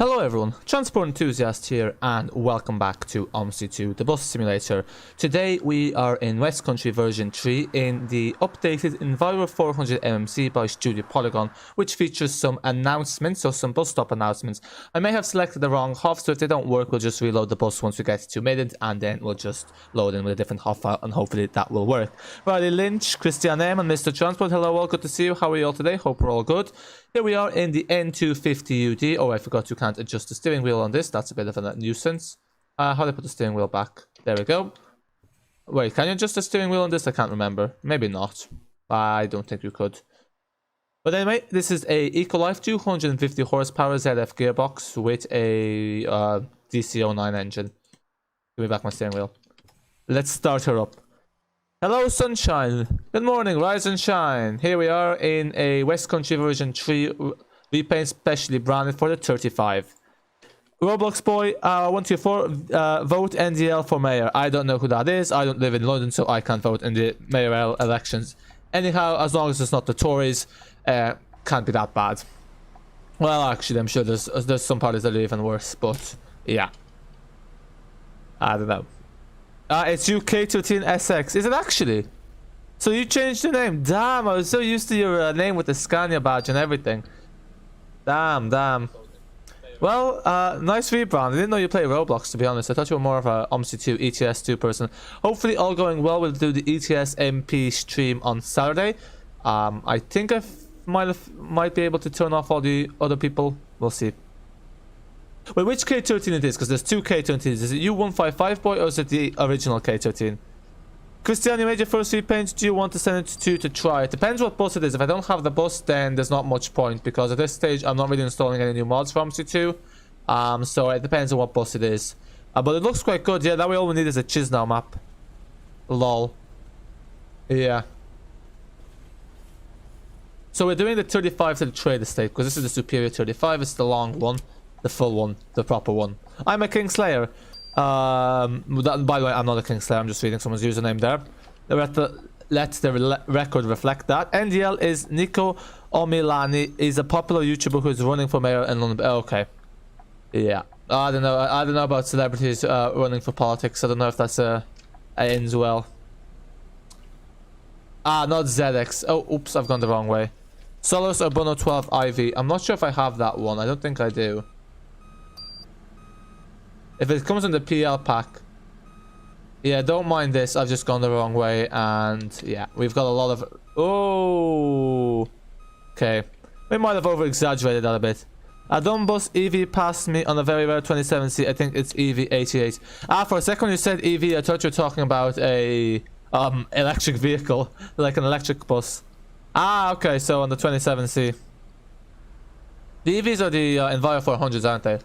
Hello everyone, Transport Enthusiast here and welcome back to Omsi 2, the bus simulator. Today we are in Westcountry version 3 in the updated Enviro 400 MMC by Studio Polygon, which features some announcements, or some bus stop announcements. I may have selected the wrong HOF, so if they don't work we'll just reload the bus once we get to Middant and then we'll just load in with a different HOF file and hopefully that will work. Riley Lynch, Christian M and Mr. Transport, hello all, good to see you. How are you all today? Hope we're all good. Here we are in the N250UD. Oh, I forgot you can't adjust the steering wheel on this. That's a bit of a nuisance. How do I put the steering wheel back? There we go. Wait, can you adjust the steering wheel on this? I can't remember. Maybe not. I don't think you could. But anyway, this is a Ecolife 250 horsepower ZF gearbox with a DC09 engine. Give me back my steering wheel. Let's start her up. Hello sunshine, good morning, rise and shine. Here we are in a Westcountry version 3 repaint specially branded for the 35. Roblox boy 124 vote NDL for mayor. I don't know who that is. I don't live in London, so I can't vote in the mayoral elections. Anyhow, as long as it's not the Tories, can't be that bad. Well, actually, I'm sure there's some parties that are even worse, but yeah, I don't know. It's UK13 SX. Is it actually? So you changed the name? Damn, I was so used to your name with the Scania badge and everything. Damn. Well, nice rebrand. I didn't know you play Roblox, to be honest. I thought you were more of a Omsi 2 ETS 2 person. Hopefully, all going well, we'll do the ETS MP stream on Saturday. I think I might be able to turn off all the other people. We'll see. Wait, which K13 it is? Because there's two K13s. Is it U155 boy or is it the original K13? Christian, you made your first repaint. Do you want to send it to try? It depends what bus it is. If I don't have the bus, then there's not much point. Because at this stage, I'm not really installing any new mods from C2. So it depends on what bus it is. But it looks quite good. Yeah, that way all we need is a Chisnell map. Lol. Yeah. So we're doing the 35 to the trade estate. Because this is the superior 35. It's the long one. The full one, the proper one. I'm a Kingslayer. By the way, I'm not a Kingslayer. I'm just reading someone's username there. Let the record reflect that. NDL is Nico Omilani. He's a popular YouTuber who is running for mayor in London. Okay. Yeah. I don't know. I don't know about celebrities running for politics. I don't know if that's ends well. Not ZX. Oh, oops. I've gone the wrong way. Solos Urbono 12 IV. I'm not sure if I have that one. I don't think I do. If it comes in the PL pack. Yeah, don't mind this. I've just gone the wrong way. And yeah, we've got a lot of... Oh. Okay. We might have over-exaggerated that a bit. Addon bus EV passed me on a very rare 27C. I think it's EV88. For a second when you said EV, I thought you were talking about a electric vehicle. Like an electric bus. Okay. So on the 27C. The EVs are the Enviro 400s, aren't they?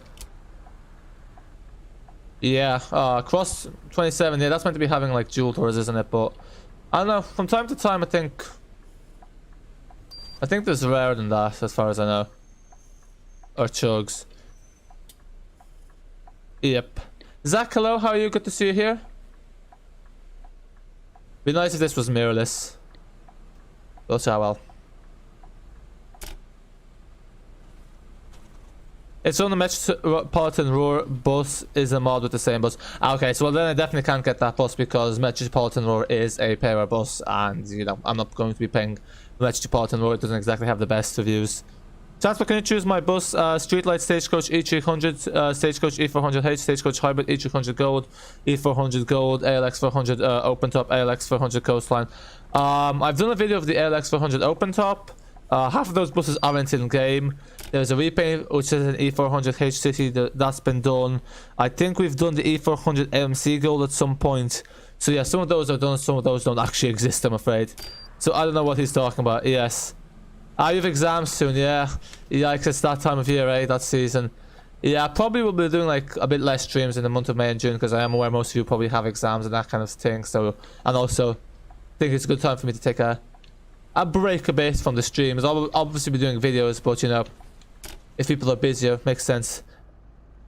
Yeah, cross 27, yeah, that's meant to be having like dual doors, isn't it? But I don't know, from time to time I think there's rarer than that as far as I know. Or chugs. Yep. Zach, hello, how are you? Good to see you here. Be nice if this was mirrorless. But oh well. It's on the Metropolitan Roar bus is a mod with the same bus. Okay, so well then I definitely can't get that bus because Metropolitan Roar is a payer bus and, you know, I'm not going to be paying Metropolitan Roar. It doesn't exactly have the best reviews. Transport, can you choose my bus? Streetlight Stagecoach E300, Stagecoach E400H, Stagecoach Hybrid E300 Gold, E400 Gold, ALX 400 Open Top, ALX 400 Coastline. I've done a video of the ALX 400 Open Top. Half of those buses aren't in game. There's a repaint which is an E400 H City that's been done. I think we've done the E400 MMC Gold at some point. So yeah, some of those are done, some of those don't actually exist, I'm afraid. So I don't know what he's talking about. Yes. You have exams soon, yeah. Yikes, it's that time of year, eh? That season. Yeah, probably will be doing like a bit less streams in the month of May and June because I am aware most of you probably have exams and that kind of thing. So, and also, I think it's a good time for me to take a break a bit from the streams. I'll obviously be doing videos, but you know, if people are busier, it makes sense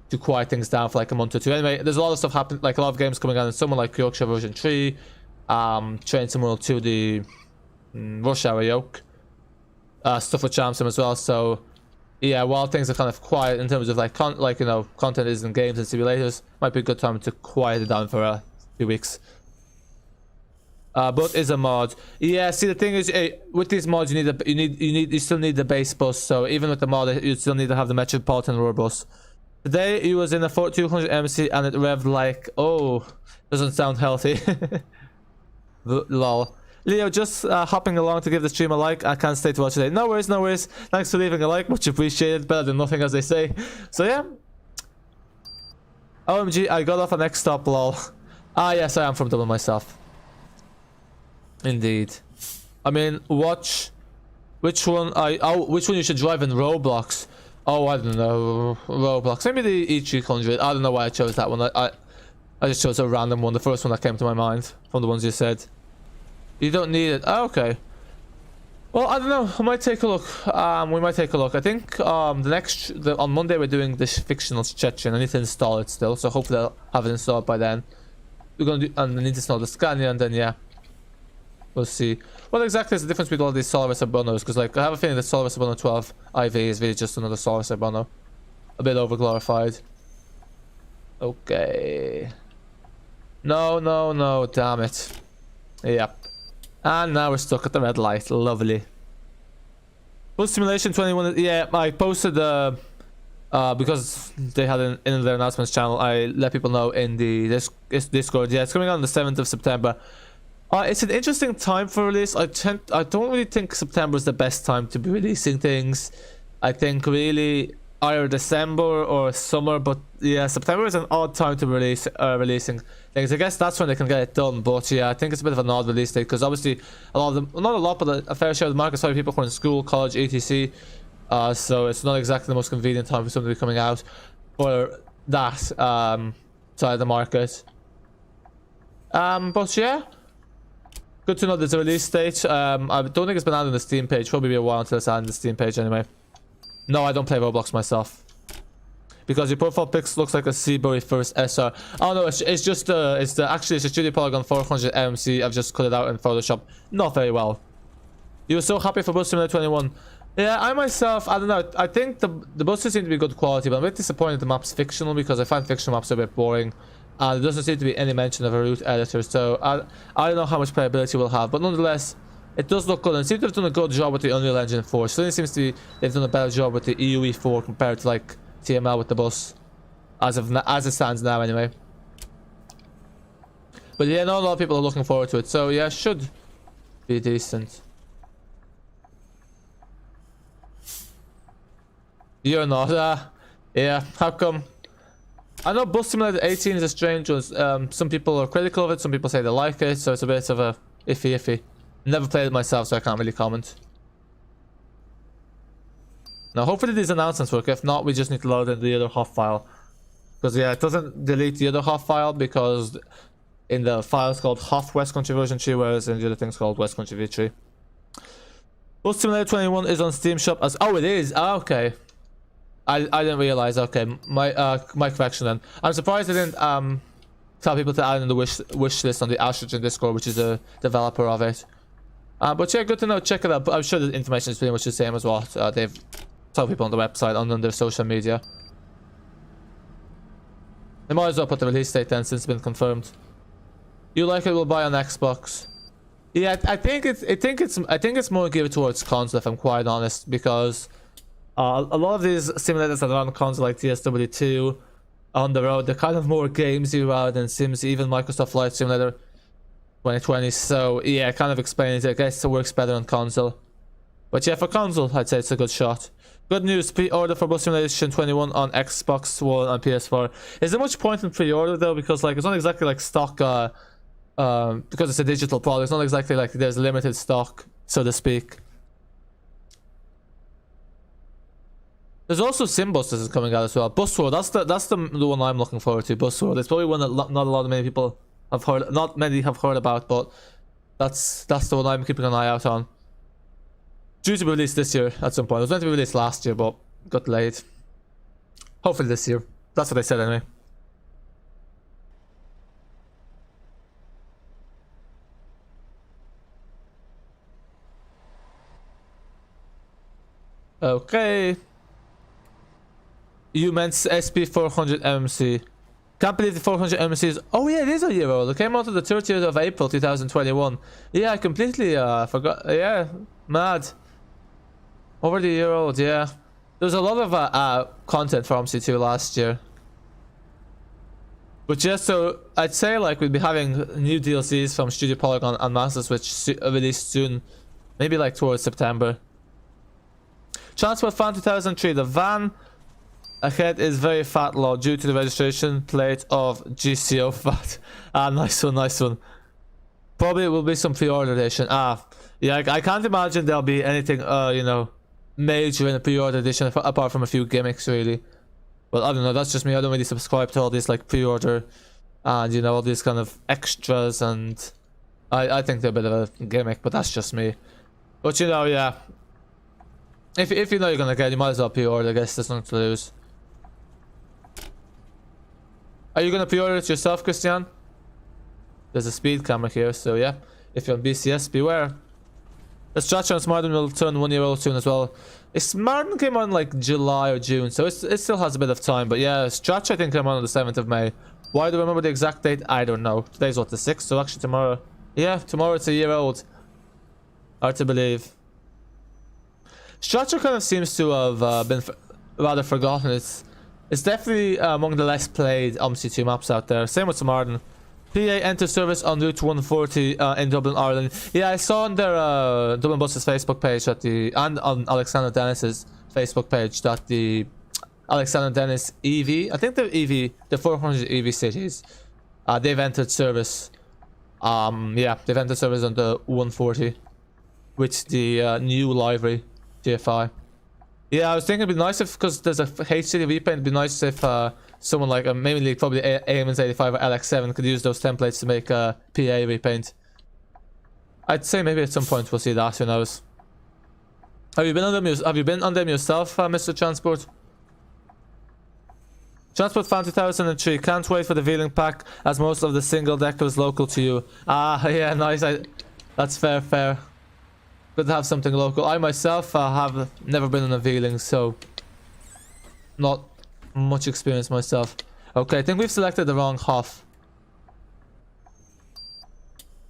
to quiet things down for like a month or two. Anyway, there's a lot of stuff happening, like a lot of games coming out, and someone like Yorkshire version 3, Train Sim World 2, the Rush Hour Yoke, stuff with Jam Sim as well. So yeah, while things are kind of quiet in terms of like content is in games and simulators, might be a good time to quiet it down for a few weeks. But is a mod. Yeah, see the thing is, with these mods you still need the base bus. So even with the mod, you still need to have the Metropolitan Roar bus. Today it was in a 4200 MC and it revved like, oh, doesn't sound healthy. Lol. Leo, just hopping along to give the stream a like. I can't stay to watch today. No worries, no worries. Thanks for leaving a like, much appreciated. Better than nothing, as they say. So yeah. OMG, I got off a next stop, lol. Ah, yes, I am from Dublin myself. Indeed. I mean, watch which one you should drive in Roblox. Oh, I don't know. Roblox. Maybe the E300. I don't know why I chose that one. I just chose a random one, the first one that came to my mind from the ones you said. You don't need it. Oh, okay. Well, I don't know. I might take a look. We might take a look. I think on Monday we're doing this fictional Chechen. I need to install it still, so hopefully I'll have it installed by then. We're gonna do, and I need to install the Scania, and then yeah, we'll see. What exactly is the difference between all these Solaris Bonos? Because like I have a feeling that Solaris Bono 12 IV is really just another Solaris Bono, a bit overglorified. Okay. No, damn it. Yep. And now we're stuck at the red light. Lovely. Bus Simulation 21. Yeah, I posted because they had in their announcements channel. I let people know in the Discord. Yeah, it's coming out on the 7th of September. It's an interesting time for release. I don't really think September is the best time to be releasing things. I think really either December or summer, but yeah, September is an odd time to release releasing things. I guess that's when they can get it done, but yeah, I think it's a bit of an odd release date because obviously a lot of them, not a lot, but a fair share of the market is probably people who are in school, college, etc. So it's not exactly the most convenient time for something to be coming out for that side of the market. But yeah, good to know there's a release date. I don't think it's been added on the Steam page. Probably be a while until it's added on the Steam page anyway. No, I don't play Roblox myself. Because your profile pics looks like a Seabury first SR. Oh no, it's just actually it's a Studio Polygon 400 MMC. I've just cut it out in Photoshop. Not very well. You were so happy for Bus Simulator 21. Yeah, I myself, I don't know. I think the buses seem to be good quality, but I'm a bit disappointed the map's fictional because I find fictional maps a bit boring. And there doesn't seem to be any mention of a route editor, so I don't know how much playability we'll have, but nonetheless, it does look good and seems to have done a good job with the Unreal Engine 4. So it seems to be they've done a better job with the EUE 4 compared to like TML with the bus, as it stands now anyway. But yeah, not a lot of people are looking forward to it, so yeah, should be decent. You're not, yeah, how come? I know Bus Simulator 18 is a strange one. Some people are critical of it, some people say they like it, so it's a bit of a iffy. Never played it myself, so I can't really comment. Now, hopefully these announcements work. If not, we just need to load in the other HOF file. Because, yeah, it doesn't delete the other HOF file because in the file it's called HOF Westcountry version 2, whereas in the other thing's called Westcountry v3. Bus Simulator 21 is on Steam Shop as... Oh, it is? Ah, okay. I didn't realize. Okay, my correction then. I'm surprised I didn't tell people to add in the wish list on the Astrogen Discord, which is a developer of it. But yeah, good to know. Check it out. I'm sure the information is pretty much the same as what they've told people on the website and on their social media. They might as well put the release date then, since it's been confirmed. You like it? We'll buy on Xbox. Yeah, I think it's more geared towards console, if I'm quite honest, because a lot of these simulators that are on console, like TSW2, on the road, they're kind of more gamesy rather than Sims, even Microsoft Flight Simulator 2020. So yeah, it kind of explains it. I guess it works better on console. But yeah, for console, I'd say it's a good shot. Good news, pre-order for Bus Simulation 21 on Xbox One and PS4. Is there much point in pre-order though? Because like it's not exactly like stock, because it's a digital product. It's not exactly like there's limited stock, so to speak. There's also Sim Bus is coming out as well. Bus World, that's the one I'm looking forward to. Bus World. It's probably one that not a lot of many people have heard. Not many have heard about, but that's the one I'm keeping an eye out on. Due to be released this year at some point. It was meant to be released last year, but got delayed. Hopefully this year. That's what I said anyway. Okay. You meant SP 400 MMC. Can't believe the 400 MMC is... Oh yeah, it is a year old. It came out on the 30th of April 2021. Yeah, I completely forgot. Yeah, mad. Over the year old, yeah. There was a lot of content for Omsi 2 last year. But just so I'd say like we'd be having new DLCs from Studio Polygon and Masters which released soon. Maybe like towards September. Transport Fan 2003. The van ahead is very fat low due to the registration plate of GCO fat. Nice one, nice one. Probably will be some pre-order edition. Yeah, I can't imagine there'll be anything, you know, major in a pre-order edition apart from a few gimmicks, really. Well, I don't know, that's just me. I don't really subscribe to all these, like, pre-order and, you know, all these kind of extras, and I think they're a bit of a gimmick, but that's just me. But, you know, yeah. If you know you're gonna get it, you might as well pre-order, I guess. There's nothing to lose. Are you gonna pre-order it yourself, Christian? There's a speed camera here, so yeah. If you're on BCS, beware. The Stratcher and Smarden will turn 1 year old soon as well. Smarden came on like July or June, so it still has a bit of time. But yeah, Stratcher I think came on the 7th of May. Why do I remember the exact date? I don't know. Today's what, the 6th? So actually tomorrow. Yeah, tomorrow it's a year old. Hard to believe. Stratcher kind of seems to have been rather forgotten. It's definitely among the less played Omsi 2 maps out there. Same with Smarden. PA enter service on Route 140 in Dublin, Ireland. Yeah, I saw on their Dublin Bus's Facebook page and on Alexander Dennis's Facebook page that the Alexander Dennis EV, I think the 400 EV cities, they've entered service. Yeah, they've entered service on the 140 with the new livery GFI. Yeah, I was thinking it'd be nice if, because there's a HCD repaint, it'd be nice if someone like maybe probably AMS 85 or LX7 could use those templates to make a PA repaint. I'd say maybe at some point we'll see that, who knows. Have you been on them yourself, Mr. Transport? Transport Fan 2003. Can't wait for the Vealing pack as most of the single decker is local to you. Yeah, nice. That's fair. Good to have something local. I myself have never been on a Vealing, so not much experience myself. Okay, I think we've selected the wrong Hoff.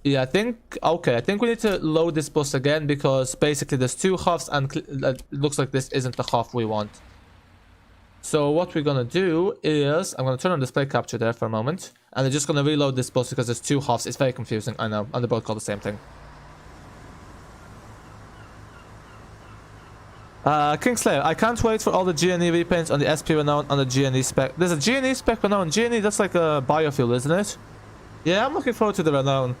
Yeah, I think we need to load this bus again because basically there's 2 Hoffs and it looks like this isn't the Hoff we want. So what we're gonna do is I'm gonna turn on display capture there for a moment, and they're just gonna reload this bus because there's 2 Hoffs. It's very confusing, I know, and they're both called the same thing. Kingslayer, I can't wait for all the GNE repaints on the SP Renown on the GNE spec. There's a GNE spec Renown. GNE, that's like a biofuel, isn't it? Yeah, I'm looking forward to the Renown.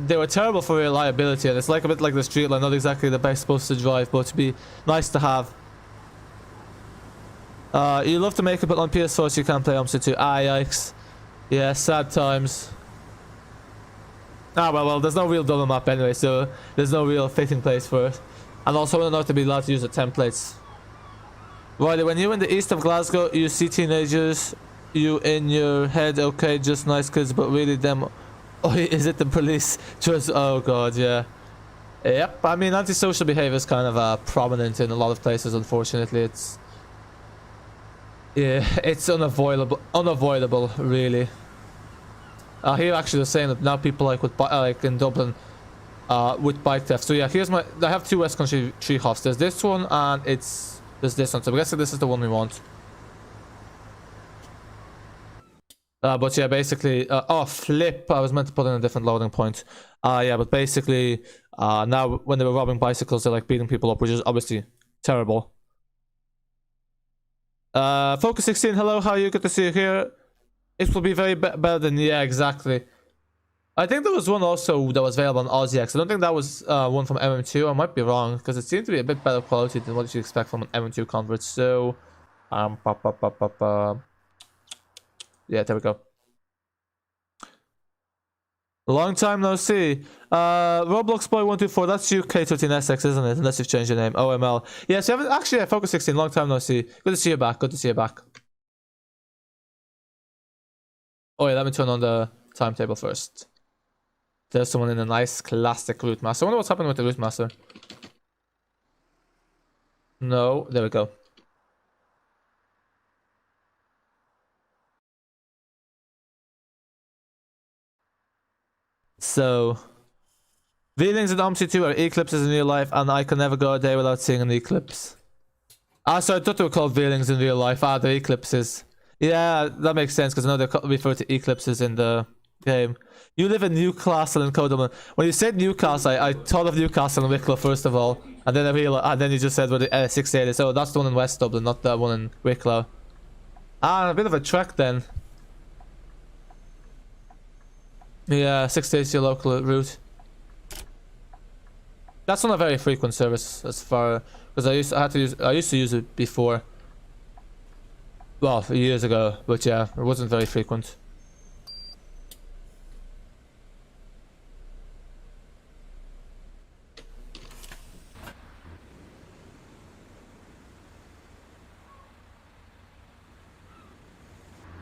They were terrible for reliability, and it's like a bit like the Streetline, not exactly the best bus to drive, but to be nice to have. You love to make it, but on PS4 so you can't play Omsi 2. Yikes. Yeah, sad times. Well, there's no real double map anyway, so there's no real fitting place for it. And also we're not to be allowed to use the templates. Right, when you're in the east of Glasgow, you see teenagers, you in your head, okay, just nice kids, but really them... Oh, is it the police? Just, oh god, yeah. Yep, I mean, antisocial behavior is kind of prominent in a lot of places, unfortunately. It's... Yeah, it's unavoidable, really. Here actually they're saying that now people like in Dublin with bike theft. So yeah, here's I have 2 Westcountry 3 Hoffs. There's this one and there's this one. So I'm guessing this is the one we want. But yeah, basically oh flip, I was meant to put in a different loading point. Yeah, but basically now when they were robbing bicycles, they're like beating people up, which is obviously terrible. Focus 16, hello, how are you? Good to see you here. It will be very better than... Yeah, exactly. I think there was one also that was available on AussieX. I don't think that was one from MM2. I might be wrong, because it seemed to be a bit better quality than what you expect from an MM2 convert. So... yeah, there we go. Long time no see. Roblox Boy 124, that's you, K13SX, isn't it? Unless you've changed your name. OML. Yes, you haven't... Actually, Focus 16, long time no see. Good to see you back. Good to see you back. Oh yeah, let me turn on the timetable first. There's someone in a nice classic Routemaster. I wonder what's happening with the Routemaster. No, there we go. So, V-Links in Omsi 2 are eclipses in real life, and I can never go a day without seeing an eclipse. Ah, so I thought they were called V-Links in real life. Ah, they're eclipses. Yeah, that makes sense, because I know they refer to eclipses in the game. You live in Newcastle in Codeman. When you said Newcastle, I thought of Newcastle and Wicklow first of all, and then I realized, and then you just said where the 680. So that's the one in West Dublin, not the one in Wicklow. Ah, a bit of a trek then. Yeah, 680 is your local route. That's not a very frequent service as far, because I used to use it before. Well, years ago, but yeah, it wasn't very frequent.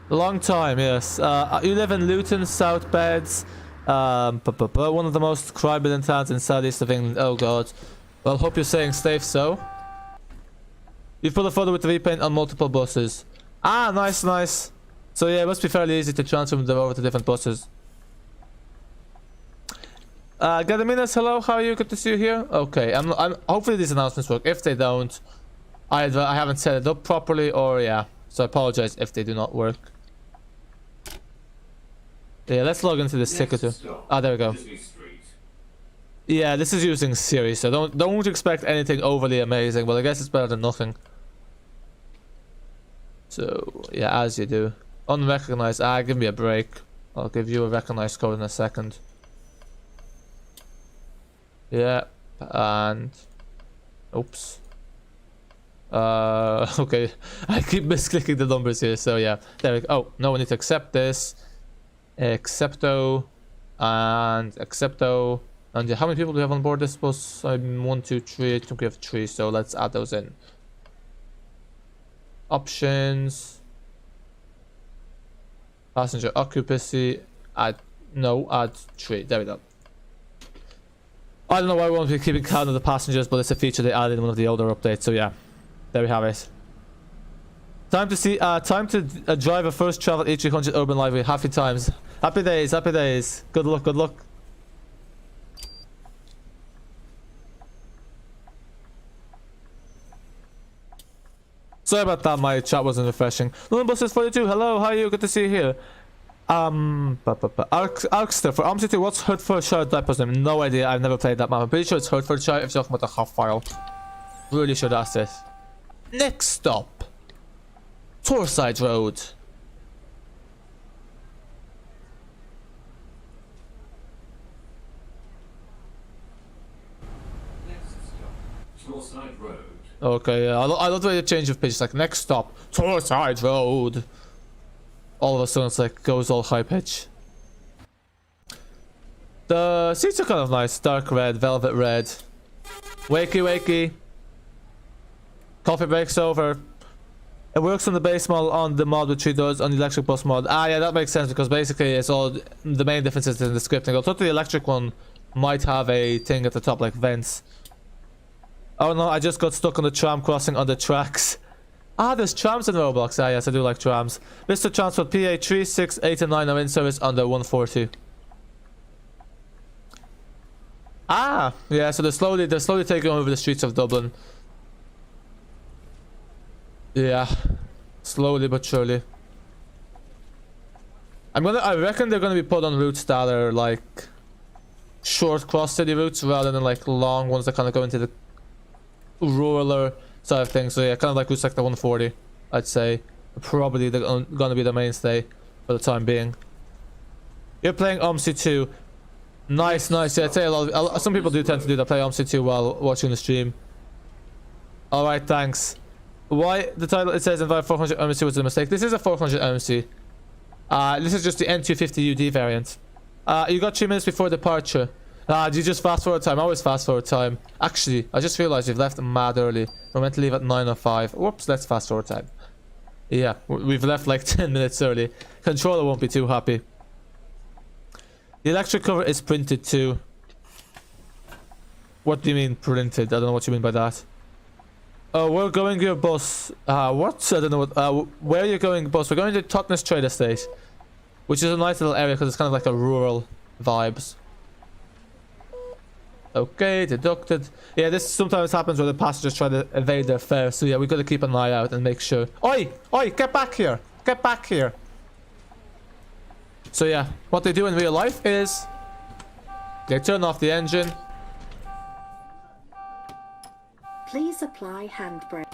Long time, yes. You live in Luton, South Beds. One of the most crime-ridden towns in southeast of England. Oh god. Well, hope you're staying safe, so. You put a photo with the repaint on multiple buses. Ah, nice, nice. So yeah, it must be fairly easy to transfer them over to different buses. Gadaminas, hello, how are you? Good to see you here. Okay, I'm hopefully these announcements work. If they don't, either I haven't set it up properly, or yeah. So I apologize if they do not work. Yeah, let's log into this ticket too. Ah, there we go. Yeah, this is using Siri, so don't expect anything overly amazing, but I guess it's better than nothing. So yeah, as you do. Unrecognized. Ah, give me a break. I'll give you a recognized code in a second. Yeah, and oops. Okay, I keep misclicking the numbers here, so yeah, there we go. Oh, no, we need to accept this. Accepto and accepto. And how many people do we have on board this bus? 1, 2, 3. I think we have 3, so let's add those in. Options. Passenger occupancy. Add 3. There we go. I don't know why we won't be keeping count of the passengers, but it's a feature they added in one of the older updates, so yeah. There we have it. Time to drive a first travel E300 urban library. Happy times. Happy days, happy days. Good luck, good luck. Sorry about that, my chat wasn't refreshing. London Buses 42, hello, how are you? Good to see you here. Arkster, for Omsi 2, what's Hertfordshire Depots name? No idea, I've never played that map. I'm pretty sure it's Hertfordshire if you're talking about the half file. Really sure that's it. Next stop. Torside Road. Torside Road. Okay, yeah, I love the way you change of pitch. It's like, next stop, Torside Road. All of a sudden it's like, goes all high pitch. The seats are kind of nice. Dark red, velvet red. Wakey, wakey. Coffee breaks over. It works on the base model on the mod which it does on the electric bus mod. Ah, yeah, that makes sense because basically it's all the main difference is in the scripting. I thought the electric one might have a thing at the top like vents. Oh no, I just got stuck on the tram crossing on the tracks. Ah, there's trams in Roblox. Ah, yes, I do like trams. Mr. Transport PA 3, 6, 8 and 9 are in service on the 142. Ah, yeah, so they're slowly taking over the streets of Dublin. Yeah, slowly but surely. I reckon they're gonna be put on routes that are like short cross city routes rather than like long ones that kind of go into the ruraler side of things. So yeah, kind of like routes like the 140, I'd say. Probably they're gonna be the mainstay for the time being. You're playing Omsi 2. Nice, nice. Yeah, I'd say some people do tend to do that, play Omsi 2 while watching the stream. Alright, thanks. Why the title it says Enviro 400 MMC was a mistake. This is a 400 MMC. This is just the N250UD variant. You got 3 minutes before departure. You just fast forward time. I always fast forward time. Actually, I just realized we've left mad early. We're meant to leave at 9:05. Whoops, let's fast forward time. Yeah, we've left like 10 minutes early. Controller won't be too happy. The electric cover is printed too. What do you mean printed? I don't know what you mean by that. Oh, we're going your bus. What? I don't know what. Where are you going, bus? We're going to Totnes Trade Estate, which is a nice little area because it's kind of like a rural vibes. Okay, deducted. Yeah, this sometimes happens where the passengers try to evade their fare. So yeah, we got to keep an eye out and make sure. Oi! Oi! Get back here! Get back here! So yeah, what they do in real life is they turn off the engine. Please apply handbrake.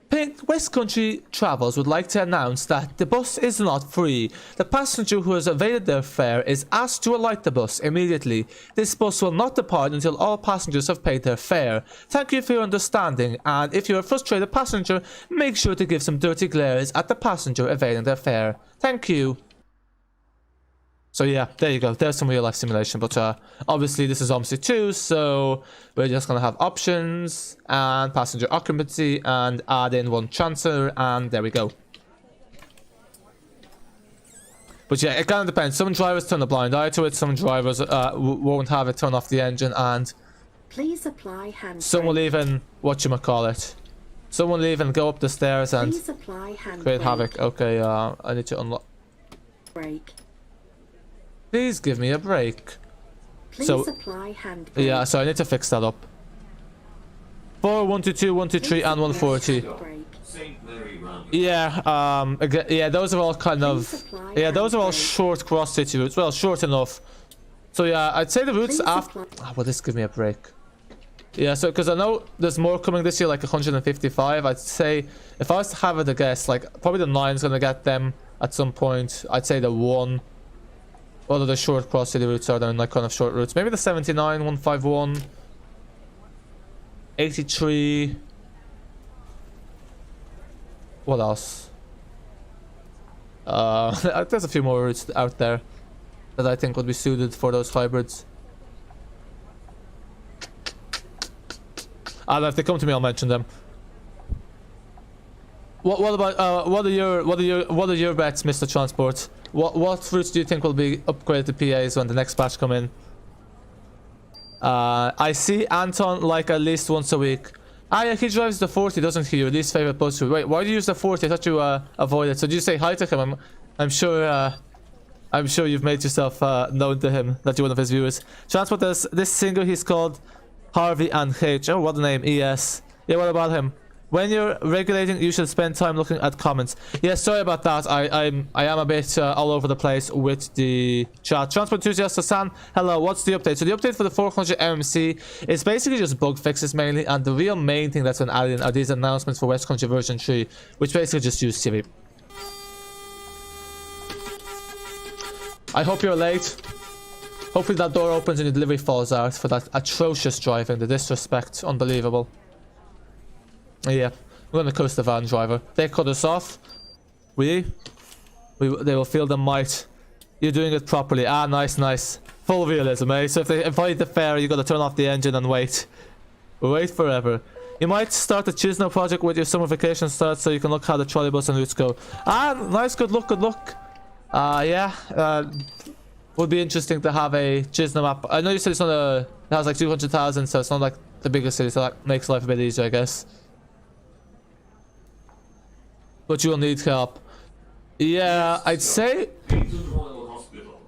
Pink Westcountry Travels would like to announce that the bus is not free. The passenger who has evaded their fare is asked to alight the bus immediately. This bus will not depart until all passengers have paid their fare. Thank you for your understanding, and if you're a frustrated passenger, make sure to give some dirty glares at the passenger evading their fare. Thank you. So yeah, there you go. There's some real life simulation, but obviously this is Omsi 2, so we're just gonna have options and passenger occupancy and add in one transfer, and there we go. But yeah, it kind of depends. Some drivers turn a blind eye to it. Some drivers won't have it turn off the engine, and please apply handbrake. some will even whatchamacallit. Some will even go up the stairs and please apply handbrake. create havoc. Okay, I need to unlock. Brake. Please give me a break. Please So, apply handbrake. Yeah, so I need to fix that up. 4, 122, 123, and 140. Yeah, again, yeah, those are all kind of, yeah, those are all short cross-city routes. Well, short enough. So yeah, I'd say the routes after. Will this give me a break? Yeah, so because I know there's more coming this year, like 155. I'd say if I was to have it a guess, like probably the 9's gonna get them at some point. I'd say the 1. All of the short cross-city routes are then like kind of short routes. Maybe the 79, 151, 83. What else? There's a few more routes out there that I think would be suited for those hybrids. And if they come to me, I'll mention them. What about what are your bets, Mr. Transport? What routes do you think will be upgraded to PAs when the next patch come in? I see Anton like at least once a week. Ah yeah, he drives the 40, doesn't he? Your least favorite bus route. Wait, why do you use the 40? I thought you avoid it. So do you say hi to him? I'm sure you've made yourself known to him, that you're one of his viewers. Transport, this singer, he's called Harvey and H. Oh, what a name. ES. Yeah, what about him? When you're regulating, you should spend time looking at comments. Yeah, sorry about that. I am a bit all over the place with the chat. Transport enthusiast Hassan, hello. What's the update? So the update for the 400 MMC is basically just bug fixes mainly, and the real main thing that's been added in are these announcements for Westcountry version 3, which basically just use TV. I hope you're late. Hopefully that door opens and your delivery falls out for that atrocious driving, the disrespect, unbelievable. Yeah, we're gonna coast the van driver. They cut us off. They will feel the might. You're doing it properly. Ah, nice, nice. Full realism, eh? So if they avoid the fare, you gotta turn off the engine and wait. Wait forever. You might start the Chisno project with your summer vacation starts, so you can look how the trolleybus and routes go. Ah, nice, good luck, good luck. Yeah. Would be interesting to have a Chisno map. I know you said it's not it has like 200,000, so it's not like the biggest city, so that makes life a bit easier, I guess. But you will need help. Yeah, I'd say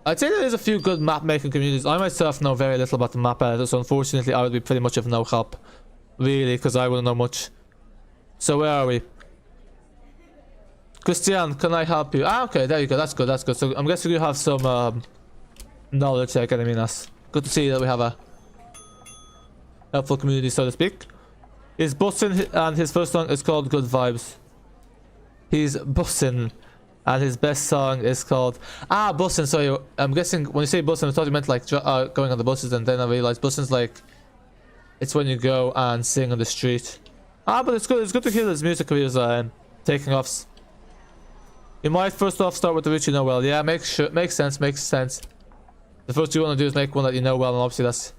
there is a few good map making communities. I myself know very little about the map editor, so unfortunately I would be pretty much of no help, really, because I wouldn't know much. So where are we? Christian, can I help you? Ah, okay, there you go. That's good, that's good. So I'm guessing you have some knowledge there, Academinas. Good to see that we have a helpful community, so to speak. He's bussin', and his first song is called Good Vibes. He's bussin', and his best song is called bussin'. So I'm guessing when you say bussin', I thought you meant like going on the buses, and then I realized bussin's like it's when you go and sing on the street. But it's good. It's good to hear his music career is taking off. You might first off start with the route you know well. Yeah, makes sense. Makes sense. The first thing you want to do is make one that you know well, and obviously that's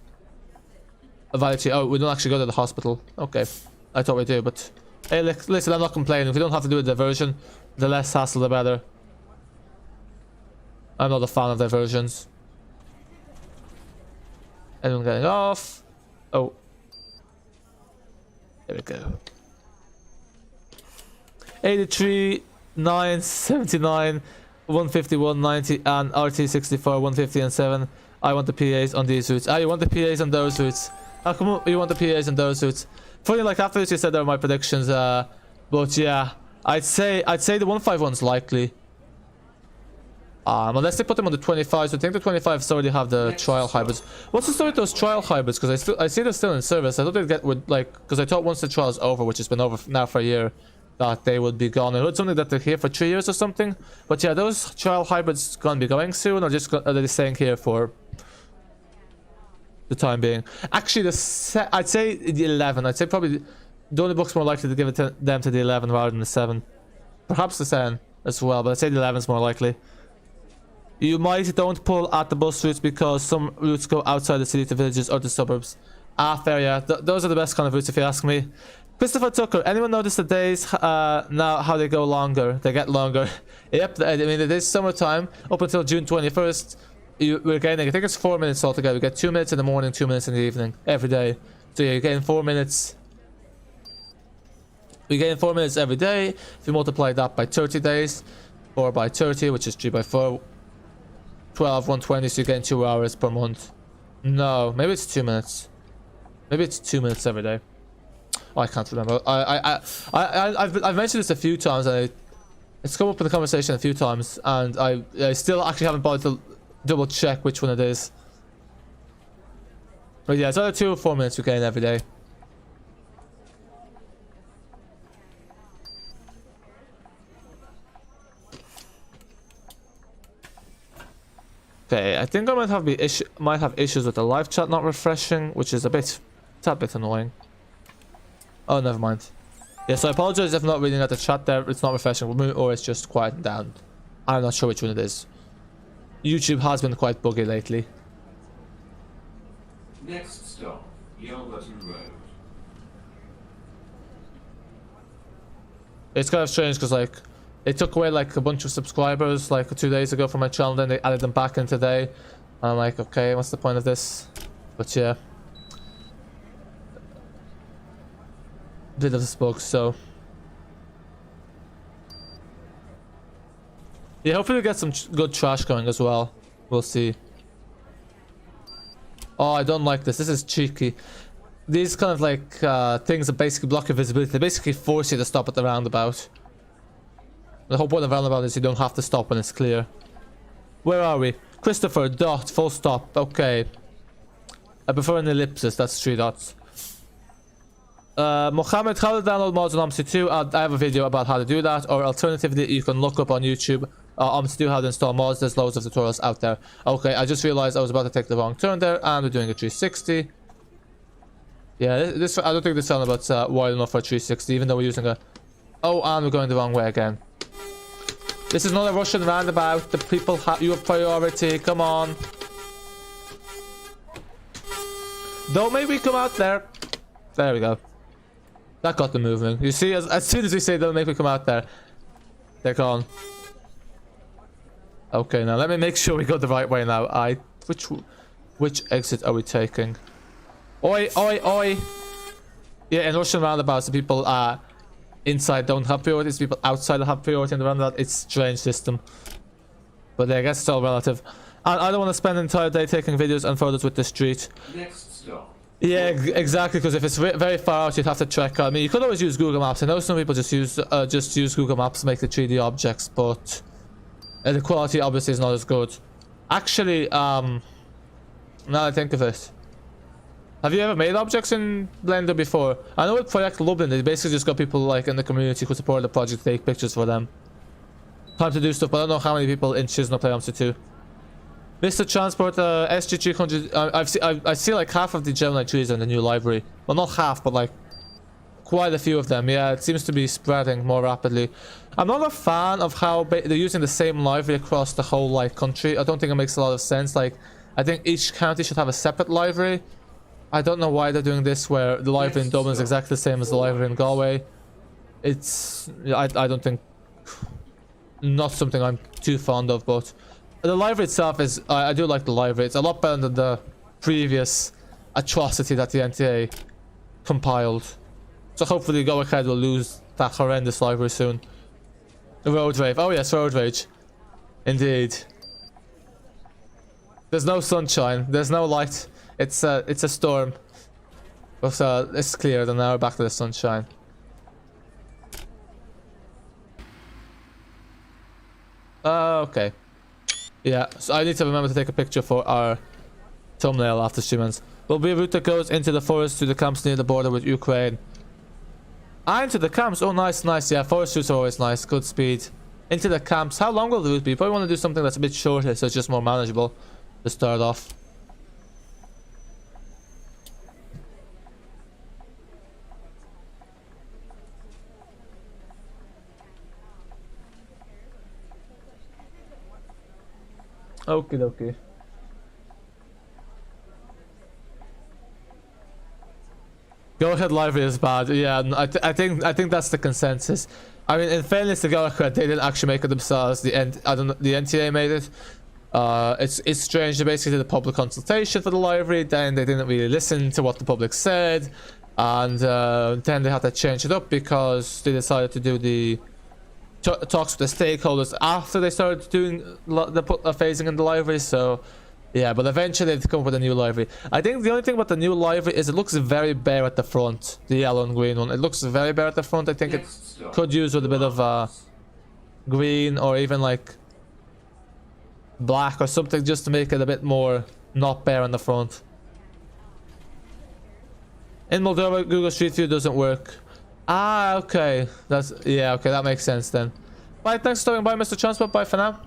a valid. Oh, we don't actually go to the hospital. Okay, I thought we do, but. Hey, listen, I'm not complaining. If we don't have to do a diversion, the less hassle, the better. I'm not a fan of diversions. Anyone getting off? Oh. There we go. 83, 9, 79, 150, 190, and RT64, 150 and 7. I want the PAs on these routes. Ah, you want the PAs on those routes. How come you want the PAs on those routes? Funny, like after this you said they were my predictions, but yeah, I'd say the 151's likely. Unless they put them on the 25s. I think the 25s already have the trial hybrids. What's the story with those trial hybrids? Because I see they're still in service. I thought they'd get with like, because I thought once the trial's over, which has been over now for a year, that they would be gone. I heard something that they're here for 3 years or something. But yeah, those trial hybrids gonna be going soon, or just are they staying here for the time being? Actually, I'd say the 11. I'd say probably the only book's more likely to give it to them to the 11 rather than the 7. Perhaps the 10 as well, but I'd say the 11's more likely. You might don't pull at the bus routes because some routes go outside the city to villages or the suburbs. Ah, fair, yeah. Those are the best kind of routes if you ask me. Christopher Tucker, anyone notice the days now how they go longer? They get longer. Yep, I mean it is summertime up until June 21st. We're getting, I think it's 4 minutes altogether. We get 2 minutes in the morning, 2 minutes in the evening every day. So yeah, you're getting 4 minutes. We're getting 4 minutes every day. If you multiply that by 30 days, 4 by 30, which is 3 by 4. 12, 120, so you're getting 2 hours per month. No, maybe it's 2 minutes. Maybe it's 2 minutes every day. Oh, I can't remember. I've mentioned this a few times, and it's come up in the conversation a few times, and I still actually haven't bothered to double check which one it is. But yeah, it's either 2 or 4 minutes you're getting every day. Okay, I think I might have issues with the live chat not refreshing, which is a tad bit annoying. Oh, never mind. Yeah, so I apologize if I'm not reading at the chat there. It's not refreshing, or it's just quieting down. I'm not sure which one it is. YouTube has been quite buggy lately. Next stop, Yelverton Road. It's kind of strange because like it took away like a bunch of subscribers like 2 days ago from my channel, then they added them back in today. I'm like, okay, what's the point of this? But yeah, bit of a spoke. So yeah, hopefully we get some good trash going as well. We'll see. Oh, I don't like this. This is cheeky. These kind of like things that basically block your visibility. They basically force you to stop at the roundabout. The whole point of roundabout is you don't have to stop when it's clear. Where are we? Christopher, dot, full stop. Okay. I prefer an ellipsis. That's 3 dots. Mohammed, how to download mods on Omsi 2. I have a video about how to do that. Or alternatively, you can look up on YouTube Omsi 2 how to install mods. There's loads of tutorials out there. Okay, I just realized I was about to take the wrong turn there, and we're doing a 360. Yeah, this I don't think this roundabout's wide enough for a 360, even though we're using a... Oh, and we're going the wrong way again. This is not a Russian roundabout. The people have you have priority. Come on. Don't make me come out there. There we go. That got them moving. You see, as soon as we say don't make me come out there, they're gone. Okay, now let me make sure we go the right way now. Which exit are we taking? Oi, oi, oi. Yeah, in Russian roundabouts, the people inside don't have priorities, people outside have priority in the roundabout. It's a strange system, but I guess it's all relative. And I don't want to spend an entire day taking videos and photos with the street. Next stop. Yeah, exactly, because if it's very far out, you'd have to trek. I mean, you could always use Google Maps. I know some people just use Google Maps to make the 3D objects, but the quality obviously is not as good. Actually, now I think of it, have you ever made objects in Blender before? I know with Project Lublin, they basically just got people like in the community who support the project to take pictures for them. Time to do stuff, but I don't know how many people in Chisno play Omsi 2. Mr. Transport, SG300, I see like half of the Gemini trees in the new library. Well, not half, but like quite a few of them. Yeah, it seems to be spreading more rapidly. I'm not a fan of how they're using the same library across the whole like country. I don't think it makes a lot of sense. Like, I think each county should have a separate library. I don't know why they're doing this, where the library in Dublin is exactly the same as the library in Galway. It's, I don't think, not something I'm too fond of, but the library itself is, I do like the library. It's a lot better than the previous atrocity that the NTA compiled. So hopefully Go Ahead will lose that horrendous library soon. Road Rage. Oh yes, Road Rage. Indeed. There's no sunshine. There's no light. It's a storm. But it's clear, and now we're back to the sunshine. Okay. Yeah, so I need to remember to take a picture for our thumbnail after streamings. Will be a route that goes into the forest to the camps near the border with Ukraine. Ah, into the camps. Oh, nice, nice. Yeah, forest routes are always nice. Good speed. Into the camps. How long will the route be? Probably want to do something that's a bit shorter, so it's just more manageable to start off. Okie dokie. Go ahead library is bad. Yeah, I think that's the consensus. I mean, in fairness to Go Ahead, they didn't actually make it themselves. The NTA made it. It's strange. They basically did a public consultation for the library. Then they didn't really listen to what the public said, and then they had to change it up because they decided to do the talks with the stakeholders after they started doing the phasing in the library. So yeah, but eventually they've come up with a new library. I think the only thing about the new library is it looks very bare at the front. The yellow and green one, it looks very bare at the front. I think it could use with a bit of green or even like black or something, just to make it a bit more not bare on the front. In Moldova, Google Street View doesn't work. Ah, okay. That's, yeah, okay, that makes sense then. Bye, thanks for stopping by, Mr. Transport. Bye for now.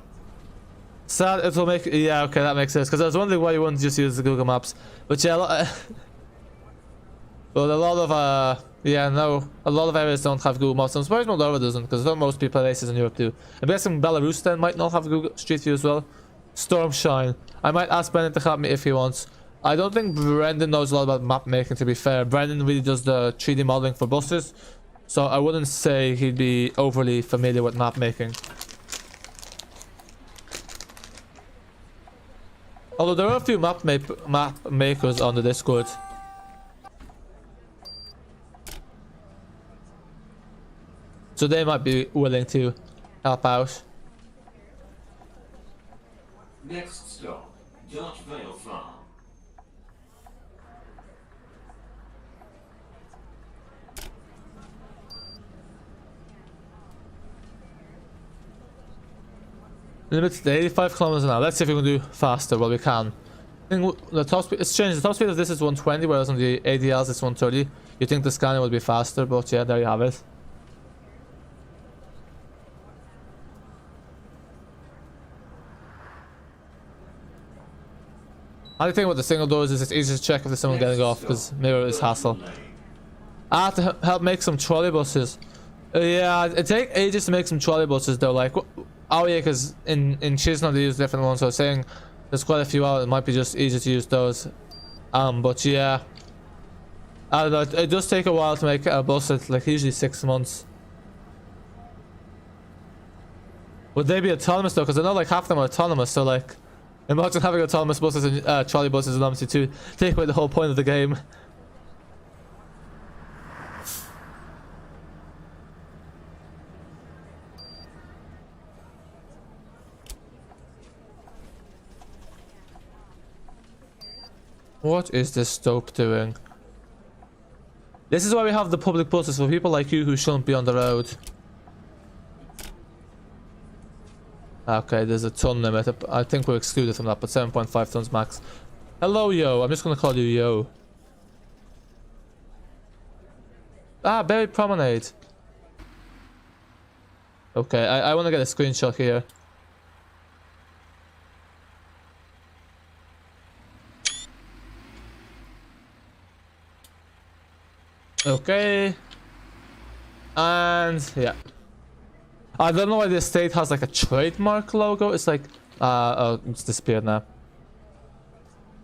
Sad, it will make, yeah, okay, that makes sense. Because I was wondering why you wouldn't just use the Google Maps. But yeah, well, a lot of, yeah, no, a lot of areas don't have Google Maps. I'm surprised Moldova doesn't, because I thought most places in Europe do. I'm guessing Belarus then might not have Google Street View as well. Stormshine. I might ask Brendan to help me if he wants. I don't think Brendan knows a lot about map making, to be fair. Brendan really does the 3D modeling for buses, so I wouldn't say he'd be overly familiar with map making. Although there are a few map makers on the Discord. So they might be willing to help out. Next stop, Dart Vale Farm. Limits to 85 kilometers an hour. Let's see if we can do faster. Well, we can. I think the top speed, it's changed. The top speed of this is 120, whereas on the ADLs it's 130. You think the Scania would be faster, but yeah, there you have it. The only thing with the single doors is it's easy to check if there's someone getting off, because mirror is hassle. I have to help make some trolley buses. Yeah, it takes ages to make some trolley buses though. Like, oh yeah, because in Chisholm they use different ones. So I was saying there's quite a few out. It might be just easy to use those. But yeah, I don't know. It does take a while to make a bus. It's like usually 6 months. Would they be autonomous though? Because I know like half of them are autonomous. So like, imagine having autonomous buses and trolley buses in Omsi 2. Take away the whole point of the game. What is this dope doing? This is why we have the public buses for people like you who shouldn't be on the road. Okay, there's a ton limit. I think we're excluded from that, but 7.5 tons max. Hello, yo. I'm just gonna call you yo. Ah, Berry Promenade. Okay, I want to get a screenshot here. Okay. And yeah. I don't know why this state has like a trademark logo. It's like oh, it's disappeared now.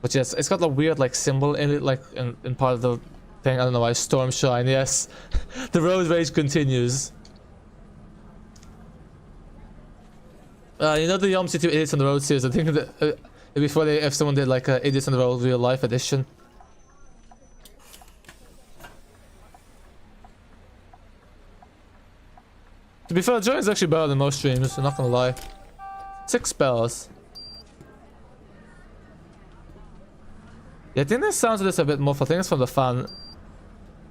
But yes, it's got a weird like symbol in it, like in part of the thing. I don't know why. Stormshine, yes. The road rage continues. You know the Omsi 2 Idiots on the Road series? I think that before if someone did like a Idiots on the Road real life edition. To be fair, Joey's actually better than most streams, I'm not gonna lie. 6 bells. Yeah, I think the sounds of this a bit muffled. I think it's from the fan.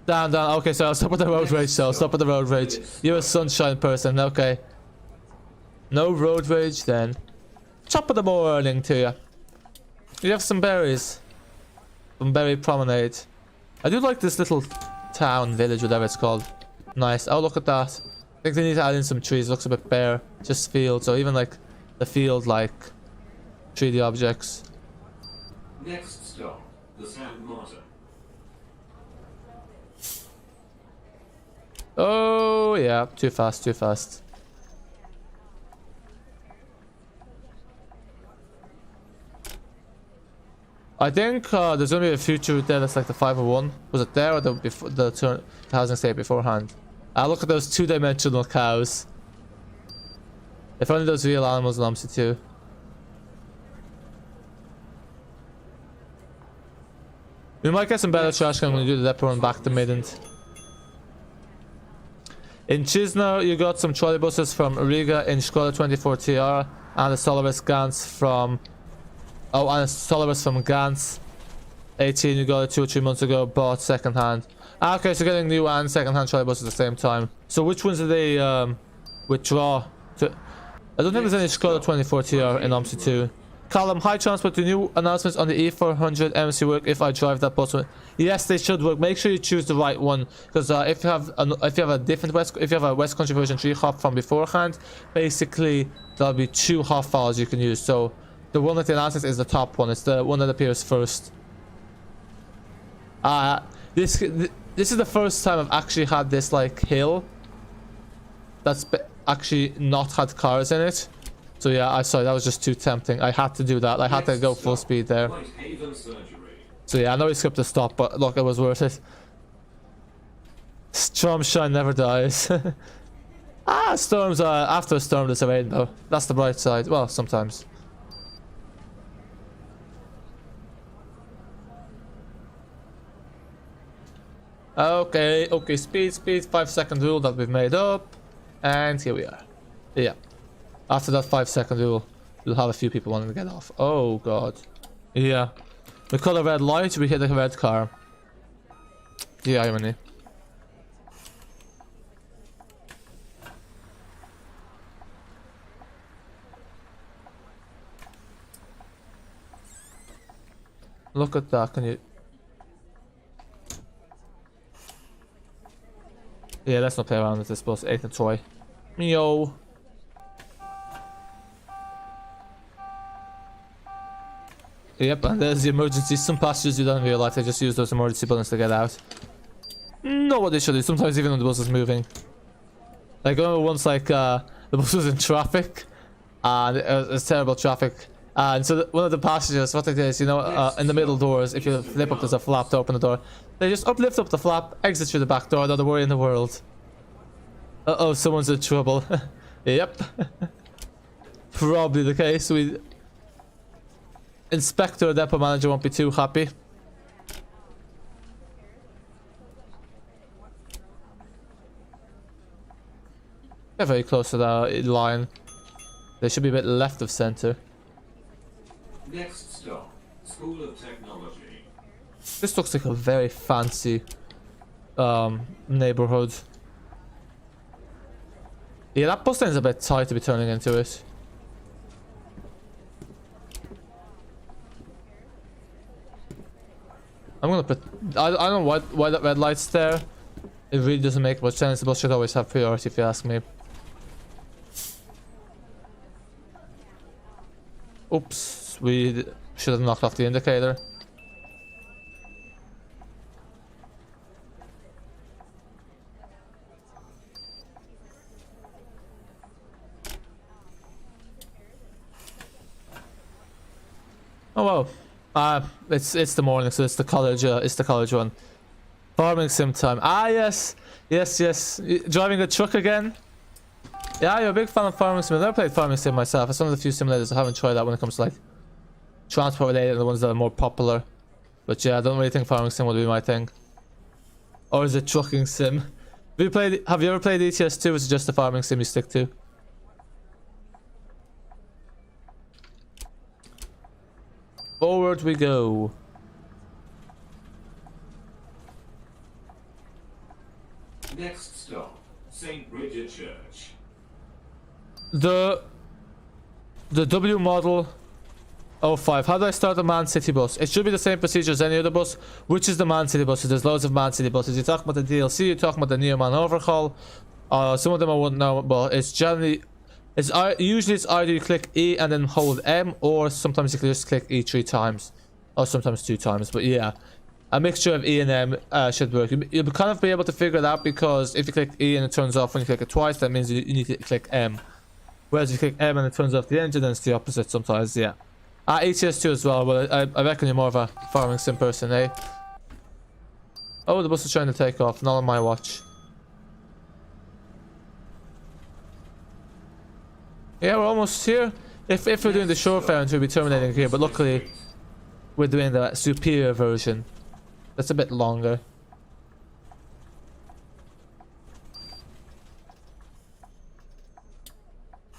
Down, down. Okay, so I'll stop at the road rage. So I'll stop at the road rage. You're a sunshine person. Okay. No road rage then. Top of the morning to you. You have some berries. Some berry promenade. I do like this little town, village, whatever it's called. Nice. Oh, look at that. I think they need to add in some trees. It looks a bit bare. Just fields. Or even like the field, like 3D objects. Next stop, the sand mortar. Oh, yeah. Too fast, too fast. I think there's going to be a future route there that's like the 501. Was it there or the housing estate beforehand? Look at those two-dimensional cows. If only those real animals in Omsi too. We might get some better trash can when we do the depot and back to Middant. In Chisno, you got some trolley buses from Riga in Skoda 24TR and a Solaris Gans from... Oh, and a Solaris from Gans. 18, you got it 2 or 3 months ago, bought second hand. Okay, so getting new and second hand trolley buses at the same time. So which ones do they withdraw? I don't think there's any Skoda 24TR in Omsi 2. Column, high transport to new announcements on the E400 MMC work if I drive that bus. Yes, they should work. Make sure you choose the right one, because if you have a different Westcountry version 3 hop from beforehand, basically there'll be 2 hop files you can use. So the one that the announcements is the top one. It's the one that appears first. This is the first time I've actually had this like hill that's actually not had cars in it. So yeah, I saw that was just too tempting. I had to do that. I had to go full speed there. So yeah, I know we skipped a stop, but look, it was worth it. Storm shine never dies. Storms after a storm there's a rain though. That's the bright side. Well, sometimes. Okay, speed, 5-second rule that we've made up. And here we are. Yeah. After that 5-second rule, you'll have a few people wanting to get off. Oh god. Yeah. We call a red light, we hit a red car. The irony. Look at that, can you... Yeah, let's not play around with this bus. 8 and toy. Yo. Yep, and there's the emergency. Some passengers you don't realize they just use those emergency buttons to get out. Not what they should do. Sometimes even when the bus is moving. Like I remember once, like the bus was in traffic, and it was terrible traffic. And so one of the passengers, what they did is, you know, in the middle doors, if you flip up, there's a flap to open the door. They just uplift up the flap, exit through the back door, not a worry in the world. Uh-oh, someone's in trouble. Yep. Probably the case. Inspector or depot manager won't be too happy. They're very close to the line. They should be a bit left of center. Next stop, School of Technology. This looks like a very fancy neighborhood. Yeah, that bus lane's a bit tight to be turning into it. I'm gonna put... I don't know why that red light's there. It really doesn't make much sense. The bus should always have priority if you ask me. Oops, we should have knocked off the indicator. Oh wow. It's the morning, so it's the college one. Farming sim time. Yes. Driving a truck again. Yeah, you're a big fan of farming sim. I've never played farming sim myself. It's one of the few simulators I haven't tried out when it comes to like transport related and the ones that are more popular. But yeah, I don't really think farming sim would be my thing. Or is it trucking sim? Have you ever played ETS2? Or is it just the farming sim you stick to? Forward we go. Next stop, St. Bridget Church. The W model 05. How do I start a Man City bus? It should be the same procedure as any other bus, which is the Man City buses. There's loads of Man City buses. You're talking about the DLC, you're talking about the Neoman overhaul. Some of them I wouldn't know, but it's generally, usually it's either you click E and then hold M, or sometimes you can just click E 3 times, or sometimes 2 times. But yeah, a mixture of E and M should work. You'll kind of be able to figure it out, because if you click E and it turns off when you click it twice, that means you need to click M. Whereas if you click M and it turns off the engine, then it's the opposite sometimes, yeah. ETS2 as well, but I reckon you're more of a farming sim person, eh? Oh, the bus is trying to take off, not on my watch. Yeah, we're almost here. If we're doing the short variant, we'll be terminating here, but luckily we're doing the superior version. That's a bit longer.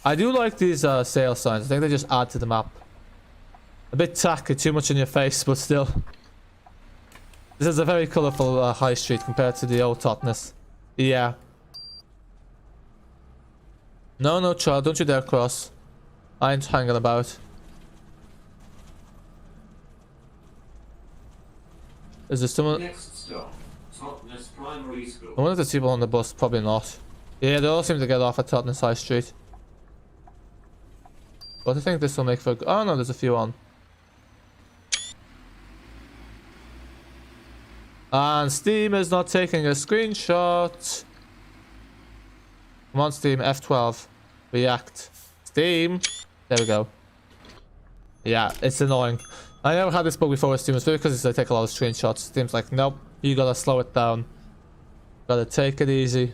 I do like these sale signs. I think they just add to the map. A bit tacky, too much in your face, but still. This is a very colourful high street compared to the old Totnes. Yeah. No, child, don't you dare cross. I ain't hanging about. Is there someone? Next stop, Totnes Primary School. I wonder if there's people on the bus. Probably not. Yeah, they all seem to get off at Totnes High Street. But I think this will make for... Oh no, there's a few on. And Steam is not taking a screenshot. Come on, Steam, F12. React. Steam. There we go. Yeah, it's annoying. I never had this bug before with Steam. It's because they take a lot of screenshots. Steam's like, nope, you gotta slow it down. Gotta take it easy.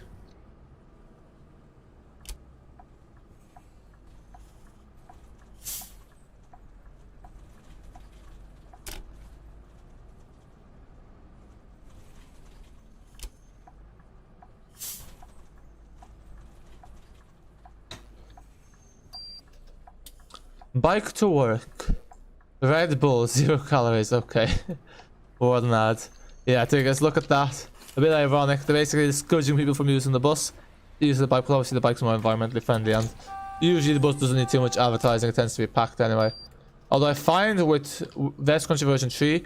Bike to work. Red Bull, 0 calories, okay. What an ad. Yeah, I think let's look at that. A bit ironic. They're basically discouraging people from using the bus. Use the bike, but obviously the bike's more environmentally friendly, and usually the bus doesn't need too much advertising. It tends to be packed anyway. Although I find with Westcountry version 3,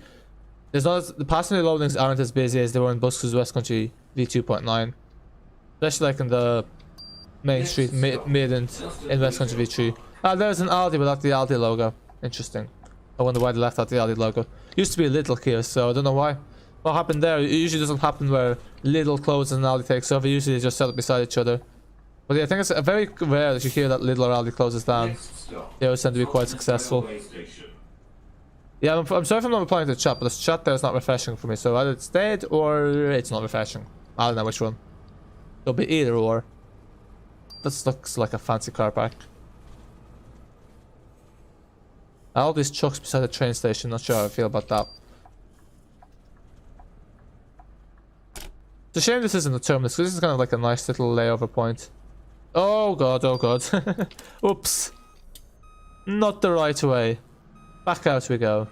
there's not the passenger loadings aren't as busy as they were in buses Westcountry v2.9. Especially like in the main street, Middant in Westcountry v3. Ah, there's an Aldi without the Aldi logo. Interesting. I wonder why they left out the Aldi logo. Used to be a Lidl here, so I don't know why. What happened there? It usually doesn't happen where Lidl closes and Aldi takes over. Usually they just set up beside each other. But yeah, I think it's a very rare that you hear that Lidl or Aldi closes down. They always tend to be quite successful. Yeah, I'm sorry if I'm not replying to the chat, but this chat there is not refreshing for me. So either it's dead or it's not refreshing. I don't know which one. It'll be either or. This looks like a fancy car park. All these trucks beside the train station, not sure how I feel about that. It's a shame this isn't the terminus, because this is kind of like a nice little layover point. Oh god, oh god. Oops. Not the right way. Back out we go.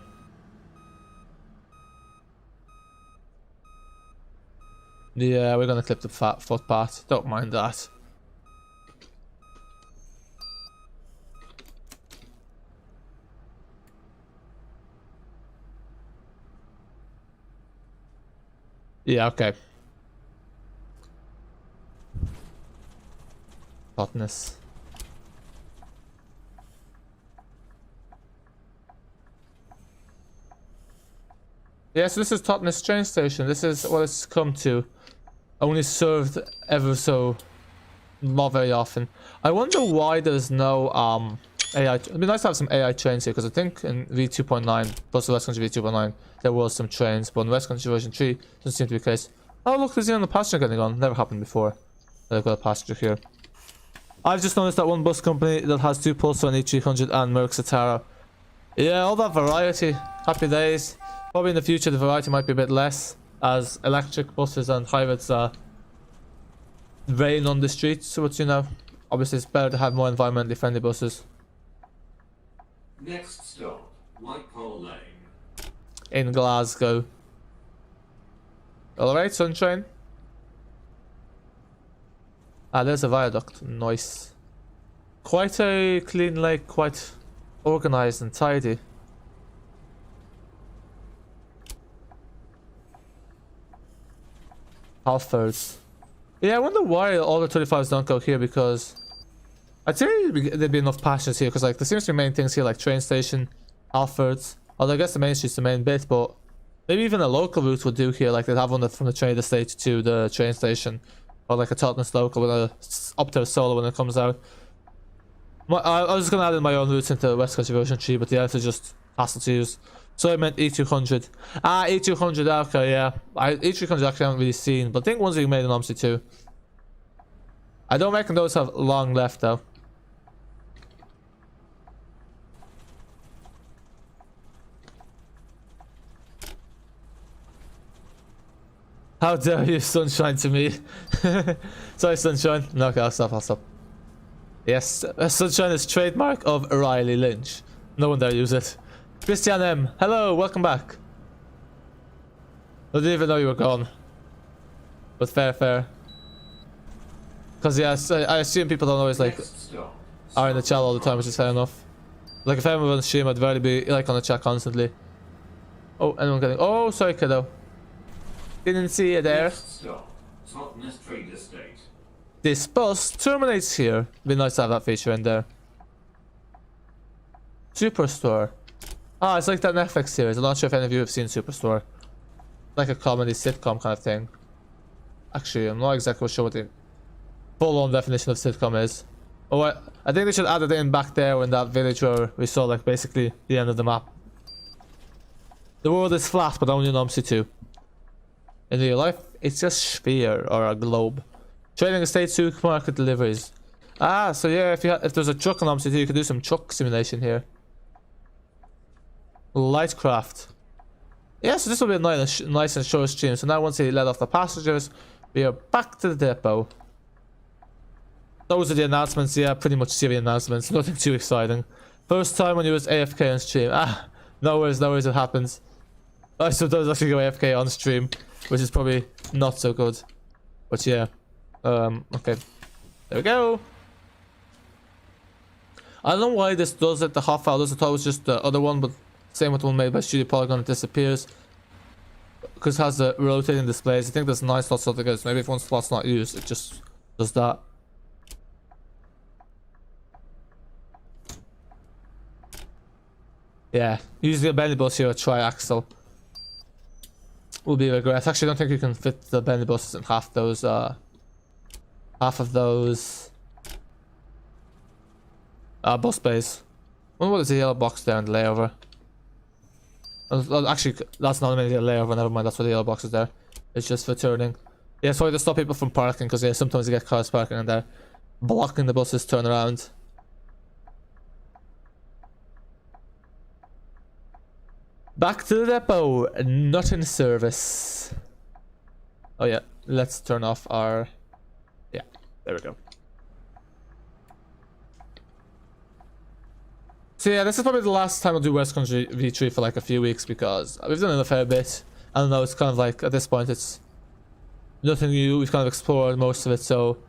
Yeah, we're gonna clip the footpath. Don't mind that. Yeah, okay. Hotness. Yeah, so this is Totnes train station. This is what it's come to. Only served ever so not very often. I wonder why there's no AI. It'd be nice to have some AI trains here, because I think in v2.9 plus the Westcountry v2.9 there was some trains, but in Westcountry version 3 doesn't seem to be the case. Oh look, there's even a passenger getting on. Never happened before. They've got a passenger here. I've just noticed that one bus company that has 2 Pulsar and E300 and Merc Citara. Yeah, all that variety. Happy days. Probably in the future the variety might be a bit less, as electric buses and hybrids reign on the streets. But you know, obviously it's better to have more environmentally friendly buses. Next stop, Whitehall Lane. In Glasgow. Alright, Sunshine. Ah, there's a viaduct. Nice. Quite a clean lake, quite organized and tidy. Halfords. Yeah, I wonder why all the 35s don't go here, because I'd say there'd be enough passengers here, because like there seems to be main things here like train station, Halfords. Although I guess the main street's the main bit, but maybe even a local route would do here, like they'd have one from the train station to the train station, or like a Tottenham local with a up to a solo when it comes out. I was just gonna add in my own routes into Westcountry version 3, but yeah, it's just hassle to use. So I meant E200. Ah, E200, okay, yeah. E300 actually I haven't really seen, but I think ones we made in Omsi 2. I don't reckon those have long left though. How dare you, sunshine to me. Sorry, sunshine. No, okay, I'll stop. Yes, sunshine is trademark of Riley Lynch. No one dare use it. Christian M, hello, welcome back. I didn't even know you were gone. But fair. Because yeah, I assume people don't always like are in the chat all the time, which is fair enough. Like if everyone on stream, I'd rather be like on the chat constantly. Oh, anyone getting? Oh, sorry, kiddo. Didn't see you there. This bus terminates here. Be nice to have that feature in there. Superstore. Ah, it's like that Netflix series. I'm not sure if any of you have seen Superstore. Like a comedy sitcom kind of thing. Actually, I'm not exactly sure what the full-on definition of sitcom is. Oh, I think they should add it in back there in that village where we saw like basically the end of the map. The world is flat, but only in Omsi 2. In real life, it's a sphere or a globe. Trading estate, supermarket deliveries. Ah, so yeah, if there's a truck on Omsi 2, you could do some truck simulation here. Lightcraft. Yeah, so this will be a nice and short stream. So now once he let off the passengers, we are back to the depot. Those are the announcements. Yeah, pretty much serious announcements. Nothing too exciting. First time when you was AFK on stream. Ah, no worries, it happens. I sometimes actually go AFK on stream, which is probably not so good. But yeah. Okay. There we go. I don't know why this does it, the half file does it. I thought it was just the other one, but same with the one made by Studio Polygon, it disappears. Because it has the rotating displays. I think there's 9 slots altogether, so maybe if one slot's not used, it just does that. Yeah, using a bendy bus here, a triaxle will be a regret. Actually, I don't think you can fit the bendy buses in half of those bus bays. I wonder what is the yellow box there in the layover. Actually, that's not really a layover, never mind, that's why the yellow box is there. It's just for turning. Yeah, sorry to stop people from parking, because yeah, sometimes you get cars parking in there, blocking the buses turn around. Back to the depot, not in service. Oh yeah, let's turn off our... Yeah, there we go. So yeah, this is probably the last time I'll do Westcountry V3 for like a few weeks, because we've done it a fair bit. I don't know, it's kind of like, at this point, it's nothing new. We've kind of explored most of it, so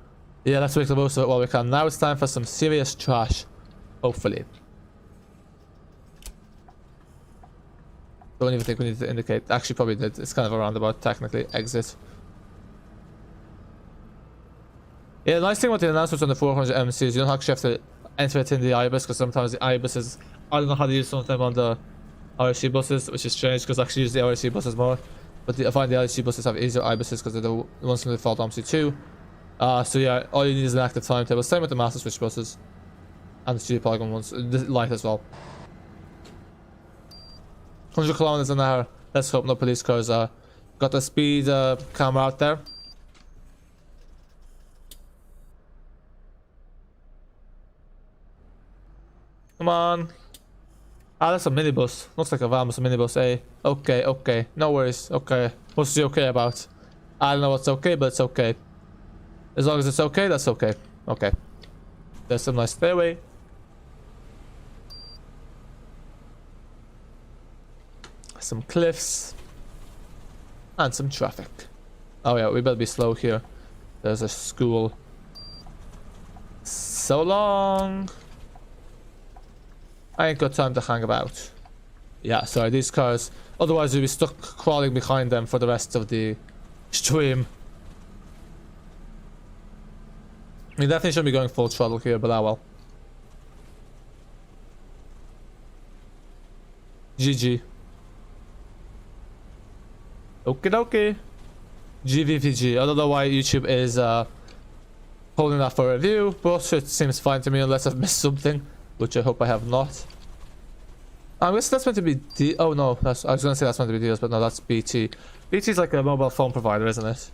yeah, let's make the most of it while we can. Now it's time for some serious trash, hopefully. Don't even think we need to indicate. Actually, probably did. It's kind of a roundabout, technically. Exit. Yeah, the nice thing about the announcements on the 400 MMC is you don't actually have to enter it in the IBUS, because sometimes the IBUSs, I don't know how to use some of them on the RC buses, which is strange because I actually use the RC buses more. But I find the RC buses have easier IBUSs because they're the ones from the default Omsi 2. So yeah, all you need is an active timetable. Same with the Master Switch buses and the Studio Polygon ones. The light as well. 100 kilometers an hour. Let's hope no police cars are. Got the speed camera out there. Come on. Ah, that's a minibus. Looks like a van, but a minibus, eh? Okay, okay. No worries. Okay. What's he okay about? I don't know what's okay, but it's okay. As long as it's okay, that's okay. Okay. There's some nice stairway. Some cliffs. And some traffic. Oh yeah, we better be slow here. There's a school. so long. I ain't got time to hang about. Yeah, sorry, these cars. Otherwise, we'd be stuck crawling behind them for the rest of the stream. We definitely shouldn't be going full throttle here, but ah well. GG. Okie dokie. GVPG. I don't know why YouTube is holding that for review, but it seems fine to me unless I've missed something, which I hope I have not. I guess that's meant to be D. Oh no, I was gonna say that's meant to be Dios, but no, that's BT. BT is like a mobile phone provider, isn't it?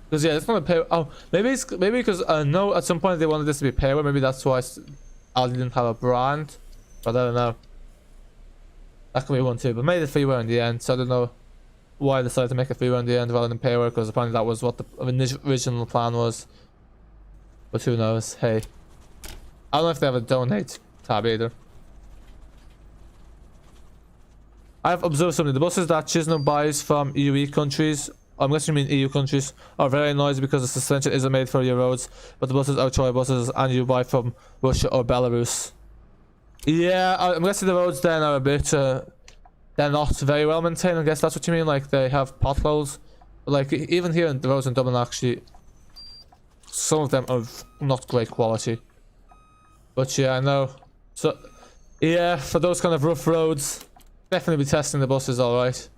Because yeah, it's not a pay. Oh, maybe because I know at some point they wanted this to be payware. Maybe that's why Aldi didn't have a brand, but I don't know. That could be one too. But made it freeware in the end, so I don't know why I decided to make it freeware in the end rather than payware. Because apparently that was what the original plan was. But who knows? Hey, I don't know if they have a donate tab either. I've observed something. The buses that Chisholm buys from UE countries, I'm guessing you mean EU countries, are very noisy because the suspension isn't made for your roads, but the buses are Troy buses and you buy from Russia or Belarus. Yeah, I'm guessing the roads then are a bit, they're not very well maintained. I guess that's what you mean, like they have potholes. Like even here in the roads in Dublin actually, some of them are not great quality. But yeah, I know. So yeah, for those kind of rough roads, definitely be testing the buses, alright.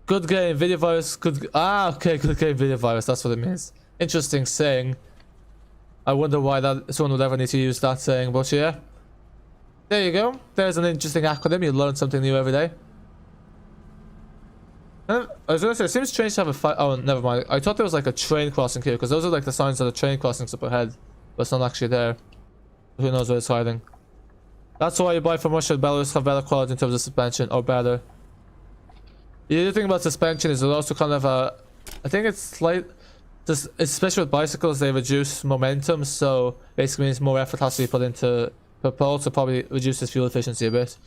Good game, video virus, good... Ah, okay, good game, video virus, that's what it means. Interesting saying. I wonder why that someone would ever need to use that saying, but yeah. There you go. There's an interesting acronym, you learn something new every day. And I was gonna say, it seems strange to have a fight... Oh, never mind. I thought there was like a train crossing here, because those are like the signs of the train crossings up ahead. But it's not actually there. Who knows where it's hiding. That's why you buy from Russia and Belarus have better quality in terms of suspension, or better. The other thing about suspension is it also kind of I think it's slight, just especially with bicycles, they reduce momentum, so basically means more effort has to be put into propel, so probably reduces fuel efficiency a bit.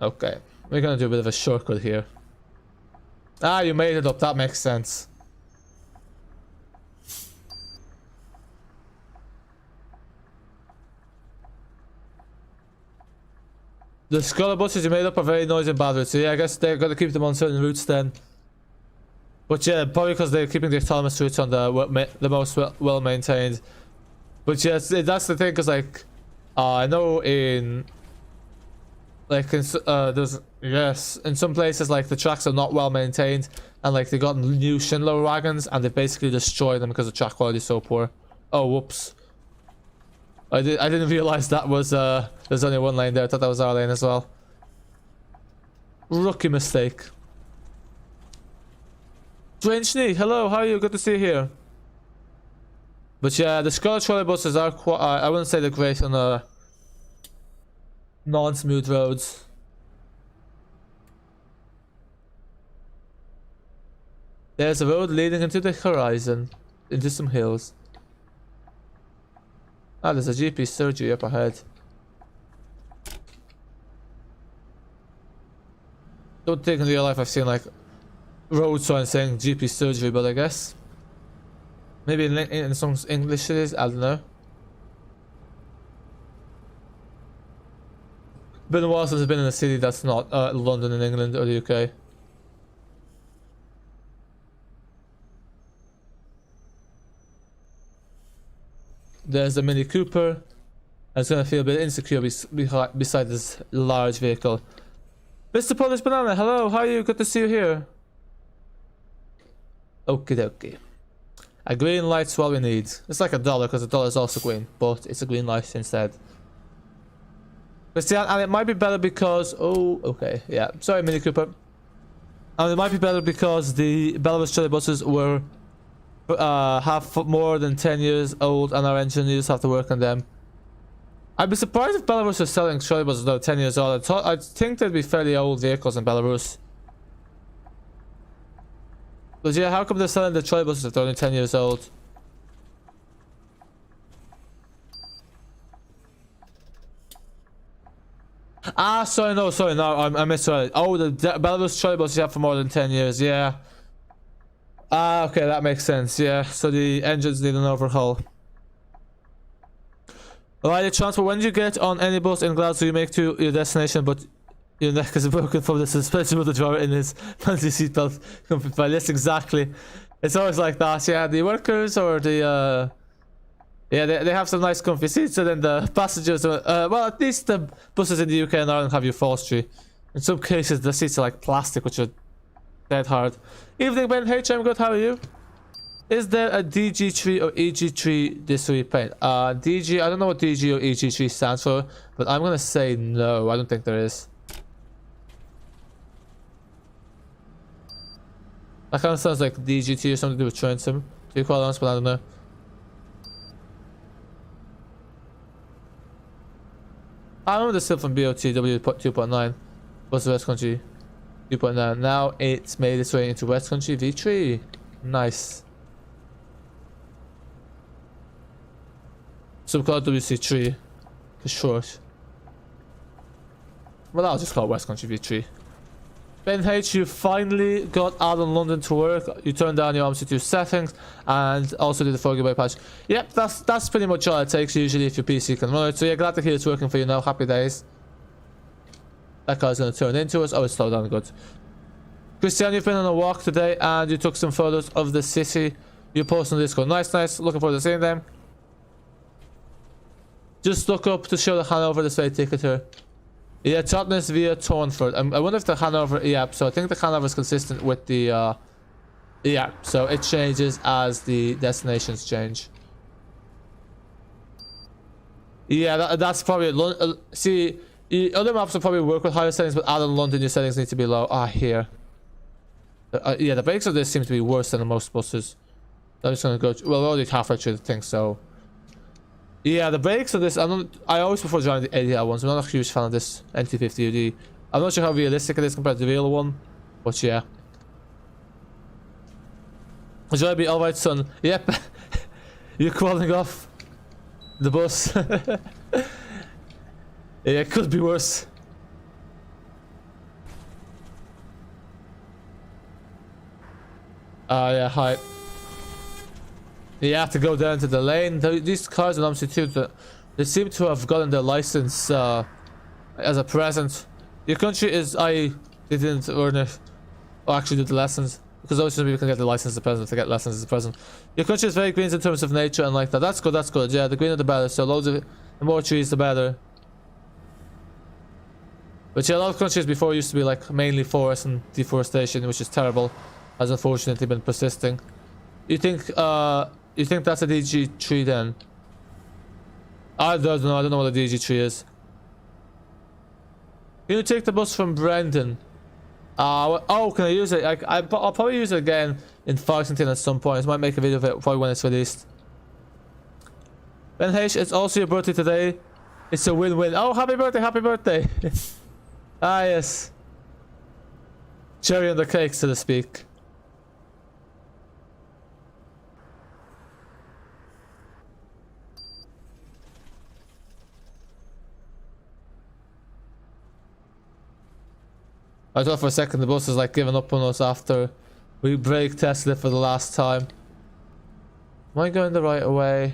Okay, we're gonna do a bit of a shortcut here. Ah, you made it up, that makes sense. The Scania buses you made up are very noisy and bad routes, so yeah, I guess they're gonna keep them on certain routes then. But yeah, probably because they're keeping the autonomous routes on the most well maintained. But yeah, that's the thing, because like, I know in like there's in some places like the tracks are not well maintained, and like they got new Schindler wagons and they basically destroyed them because the track quality is so poor. Oh, whoops. I didn't realize that was there's only one lane there. I thought that was our lane as well. Rookie mistake. Drenchny, hello, how are you? Good to see you here. But yeah, the Scania trolley buses are quite, I wouldn't say they're great on non-smooth roads. There's a road leading into the horizon, into some hills. Ah, there's a GP surgery up ahead. Don't think in real life I've seen like road signs saying GP surgery, but I guess maybe in some English it is, I don't know. Been a while since I've been in a city that's not London in England or the UK. There's a Mini Cooper. I was gonna feel a bit insecure beside this large vehicle. Mr. Polish Banana, hello, how are you? Good to see you here. Okie dokie. A green light's what we need. It's like $1 because the dollar is also green, but it's a green light instead. Christian, and it might be better because... Oh, okay, yeah. Sorry, Mini Cooper. And it might be better because the Belarus trolley buses were... have more than 10 years old and our engineers have to work on them. I'd be surprised if Belarus was selling trolley buses that are 10 years old. I think they'd be fairly old vehicles in Belarus. But yeah, how come they're selling the trolley buses if they're only 10 years old? Ah, sorry, no, I misread it. Oh, the Belarus trolleybus you have for more than 10 years, yeah. Ah, okay, that makes sense, yeah. So the engines need an overhaul. Alright, transport, when you get on any bus in Glasgow, you make to your destination, but your neck is broken from the suspension of the driver in his fancy seatbelt. Yes, exactly. It's always like that, yeah. The workers or the, yeah, they have some nice comfy seats, and then the passengers, well, at least the buses in the UK and Ireland have upholstery. In some cases, the seats are like plastic, which are dead hard. Evening, Ben H, I'm good, how are you? Is there a DG3 or EG3 this repaint? DG, I don't know what DG or EG3 stands for, but I'm gonna say no, I don't think there is. That kind of sounds like DGT or something to do with train sim, to be quite honest, but I don't know. I remember this still from BOTW 2.9, was the Westcountry 2.9. Now it's made its way into Westcountry V3. Nice. So we call it WC3 for short. Well, I'll just call it Westcountry V3. Ben H, you finally got Addon London to work. You turned down your Omsi 2 settings and also did the 4GB patch. Yep, that's pretty much all it takes usually if your PC can run it. So yeah, glad to hear it's working for you now. Happy days. That car's gonna turn into us. Oh, it's slowed down good. Christian, you've been on a walk today and you took some photos of the city. You posted on Discord. Nice, nice. Looking forward to seeing them. Just look up to show the Hanover this way ticket here. Yeah, Totnes via Tornford. I wonder if the Hanover, yeah, so I think the Hanover is consistent with the, yeah, so it changes as the destinations change. Yeah, that's probably, see, other maps will probably work with higher settings, but Addon London, your settings need to be low. Ah, here. Yeah, the brakes of this seem to be worse than most buses. I'm just gonna go, well, we're already halfway through the thing, so. Yeah, the brakes of this, I always prefer driving the ADL ones. I'm not a huge fan of this N250UD. I'm not sure how realistic it is compared to the real one, but yeah. Should I be alright, son? Yep. You're crawling off the bus. Yeah, it could be worse. Yeah, hi. You have to go down to the lane. These cars in Omsi 2, they seem to have gotten their license as a present. Your country is, I didn't earn it, or actually did the lessons, because obviously people can get the license as a present if they get lessons as a present. Your country is very green in terms of nature and like that. That's good, that's good. Yeah, the greener the better, so loads of it, the more trees the better. But yeah, a lot of countries before used to be like mainly forest and deforestation, which is terrible, has unfortunately been persisting. You think that's a DG3 then? I don't know. I don't know what a DG3 is. Can you take the bus from Brendan? Oh, can I use it? I'll probably use it again in Foxington at some point. I might make a video of it probably when it's released. Ben H, it's also your birthday today. It's a win-win. Oh, happy birthday, happy birthday. Ah, yes. Cherry on the cake, so to speak. I thought for a second the bus was like giving up on us after we brake tested it for the last time. Am I going the right way?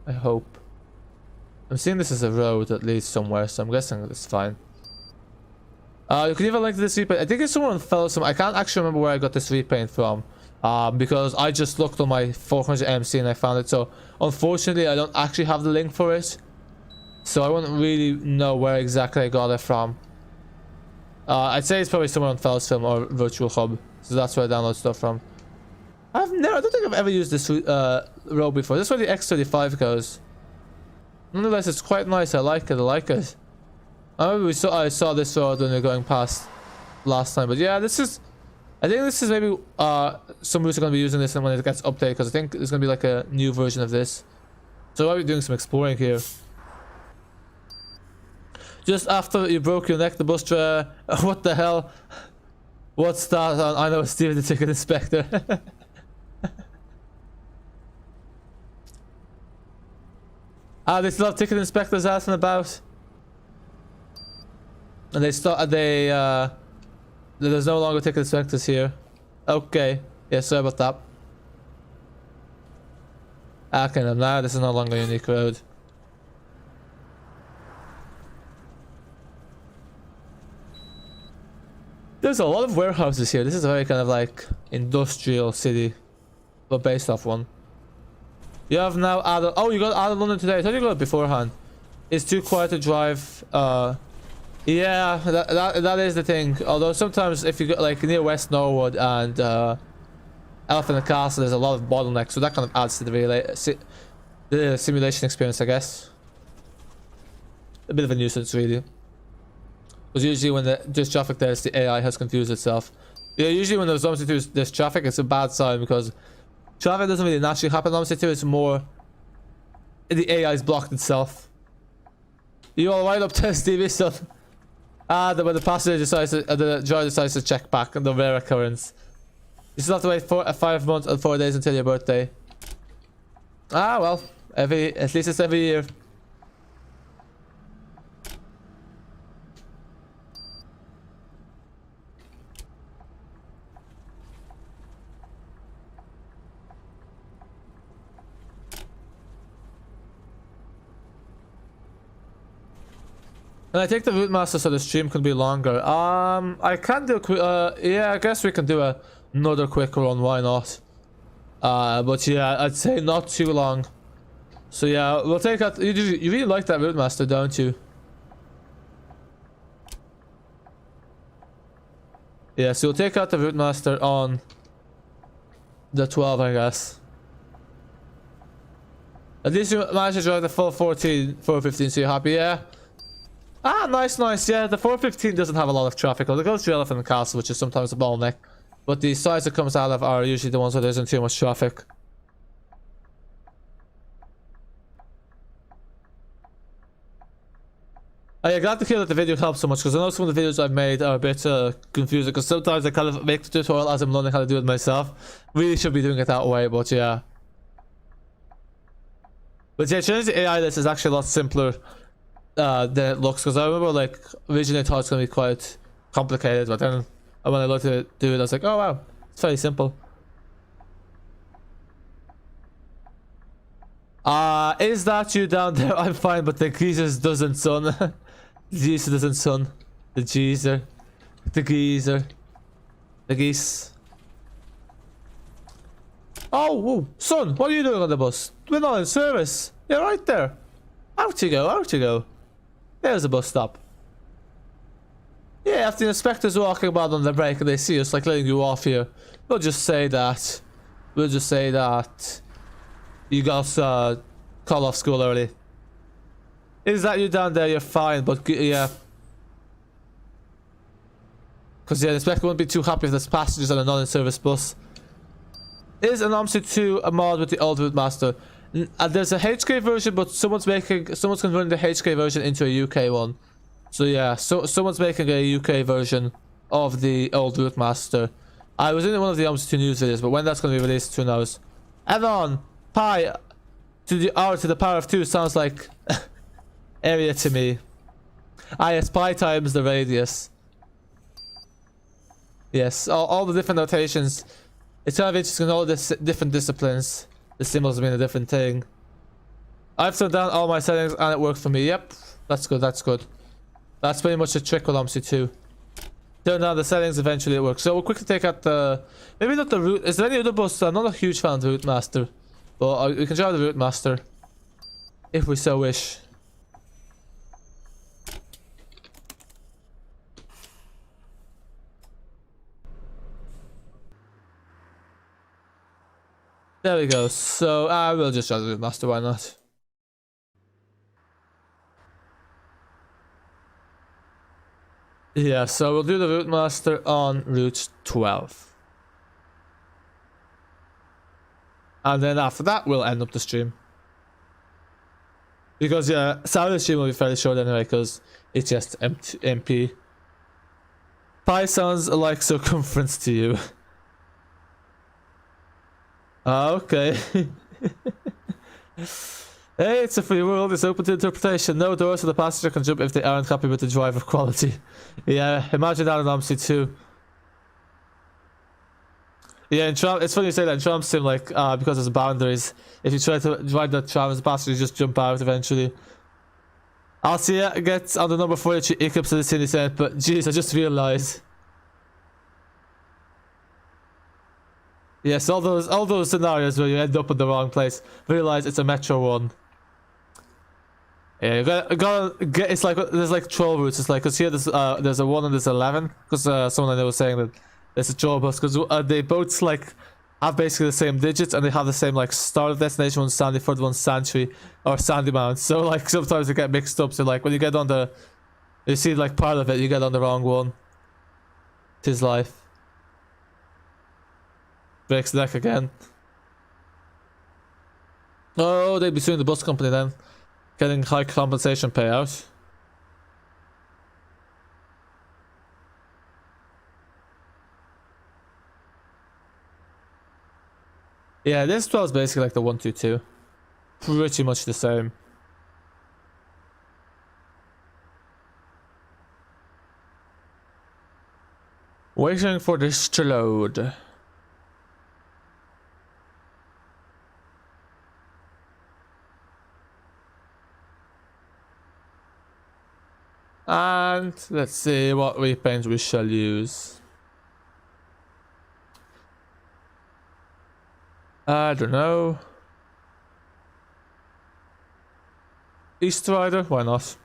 I hope. I'm seeing this as a road that leads somewhere, so I'm guessing it's fine. You can even link to this repaint. I think it's somewhere on Fellows. I can't actually remember where I got this repaint from. Because I just looked on my 400 MC and I found it. So unfortunately I don't actually have the link for it. So I wouldn't really know where exactly I got it from. I'd say it's probably somewhere on Fellows Film or Virtual Hub. So that's where I download stuff from. I don't think I've ever used this road before. This is where the X35 goes. Nonetheless, it's quite nice. I like it. I like it. I remember I saw this road when we were going past last time. But yeah, this is... I think this is maybe... some routes are going to be using this when it gets updated. Because I think there's going to be like a new version of this. So I'll be doing some exploring here. Just after you broke your neck, the bus driver... What the hell? What's that? I know it's Steven the ticket inspector. They still have ticket inspectors out and about. And there's no longer ticket inspectors here. Okay. Yeah, sorry about that. Okay, now this is no longer a unique road. There's a lot of warehouses here. This is a very kind of like industrial city, but based off one. You have now Addon. Oh, you got Addon London today. I thought you got it beforehand. It's too quiet to drive. Yeah, that is the thing. Although sometimes if you go like near West Norwood and Elephant and Castle, there's a lot of bottlenecks, so that kind of adds to the simulation experience, I guess. A bit of a nuisance, really. Because usually when there's traffic there, the AI has confused itself. Yeah, usually when there's traffic, it's a bad sign because traffic doesn't really naturally happen in Omsi 2. It's more the AI's blocked itself. You all right up there, Stevie? So, when the passenger decides the driver decides to check back on the rare occurrence. You still have to wait 5 months and 4 days until your birthday. Ah, well, at least it's every year. And I think the Routemaster so the stream can be longer. I can do a quick, yeah, I guess we can do another quick run, why not? But yeah, I'd say not too long. So yeah, we'll take out, you really like that Routemaster, don't you? Yeah, so we'll take out the Routemaster on the 12, I guess. At least you managed to drive the full 415, so you're happy, yeah? Ah, nice. Yeah, the 415 doesn't have a lot of traffic. Well, it goes to Elephant and Castle, which is sometimes a bottleneck. But the sides it comes out of are usually the ones where there isn't too much traffic. I'm glad to hear that the video helps so much, because I know some of the videos I've made are a bit confusing, because sometimes I kind of make the tutorial as I'm learning how to do it myself. Really should be doing it that way, but yeah. But yeah, changing the AI list is actually a lot simpler than it looks, because I remember like originally I thought it's going to be quite complicated, but then when I looked at it do it, I was like, oh wow, it's very simple. Is that you down there? I'm fine, but the geezer doesn't, son. The geezer doesn't, son. The geezer. The geezer. The geese. Oh, whoa. Son, what are you doing on the bus? We're not in service. You're right there. Out you go. There's a bus stop. Yeah, if the inspector's walking about on the break and they see us like letting you off here, we'll just say that you got call off school early. Is that you down there? You're fine, but yeah. Because yeah, the inspector won't be too happy if there's passengers on a non-in-service bus. Is an Omsi 2 a mod with the old Routemaster? There's a HK version, but someone's converting the HK version into a UK one. So yeah, someone's making a UK version of the old Routemaster. I was in one of the Omsi 2 news videos, but when that's going to be released, who knows? Addon, pi to the r to the power of 2 sounds like area to me. Yes, pi times the radius. Yes, all the different notations. It's kind of interesting, all the different disciplines. The symbols mean a different thing. I've turned down all my settings and it worked for me. Yep, that's good. That's pretty much a trick with Omsi 2. Turn down the settings, eventually it works. So we'll quickly take out the... Maybe not the route. Is there any other bus? I'm not a huge fan of the Routemaster. But we can drive the Routemaster. If we so wish. There we go. So we'll just try the Routemaster, why not? Yeah, so we'll do the Routemaster on Route 12. And then after that, we'll end up the stream. Because yeah, Saturday's stream will be fairly short anyway, because it's just MP. Pi sounds like circumference to you. Okay. Hey, it's a free world. It's open to interpretation. No doors so the passenger can jump if they aren't happy with the driver quality. Yeah, imagine that in Omsi too. Yeah, in tram, it's funny you say that in tram sim, like, because there's boundaries. If you try to drive that tram as a passenger, you just jump out eventually. I'll see ya gets on the number 43 eclipse of the city center, but jeez, I just realized. Yes, all those scenarios where you end up in the wrong place. Realize it's a metro one. Yeah, you gotta get. It's like there's like 12 routes. It's like because here there's a 1 and there's 11. Because someone I know was saying that there's a tour bus because they both like have basically the same digits and they have the same like start of destination. One's Sandyford, one's Santry or Sandymount. So like sometimes they get mixed up. So like when you get on the, you see like part of it, you get on the wrong one. Tis life. Breaks the neck again. Oh, they'd be suing the bus company then. Getting high compensation payout. Yeah, this 12 is basically like the 122. Pretty much the same. Waiting for this to load. And let's see what repaint we shall use. I don't know. East Rider? Why not?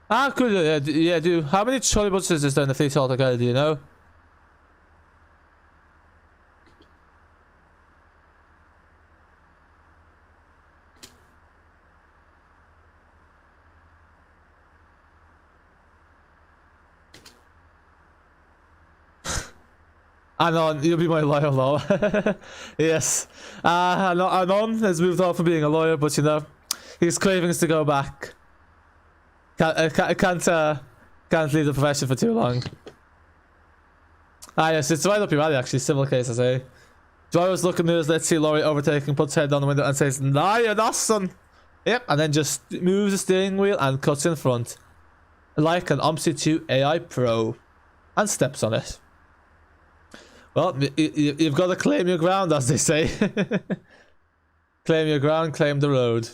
Ah, cool. Yeah, do. How many trolley buses is there in the fleet altogether? Do you know? Anon, you'll be my lawyer now. Yes. Anon has moved on from being a lawyer, but you know, his cravings to go back. Can't leave the profession for too long. Ah yes, it's right up your alley actually, civil cases, eh? Drivers look at news, let's see Laurie overtaking, puts head on the window and says, "Nah, you're not, son." Yep, and then just moves the steering wheel and cuts in front. Like an Omsi 2 AI Pro. And steps on it. Well, you've got to claim your ground, as they say. Claim your ground, claim the road.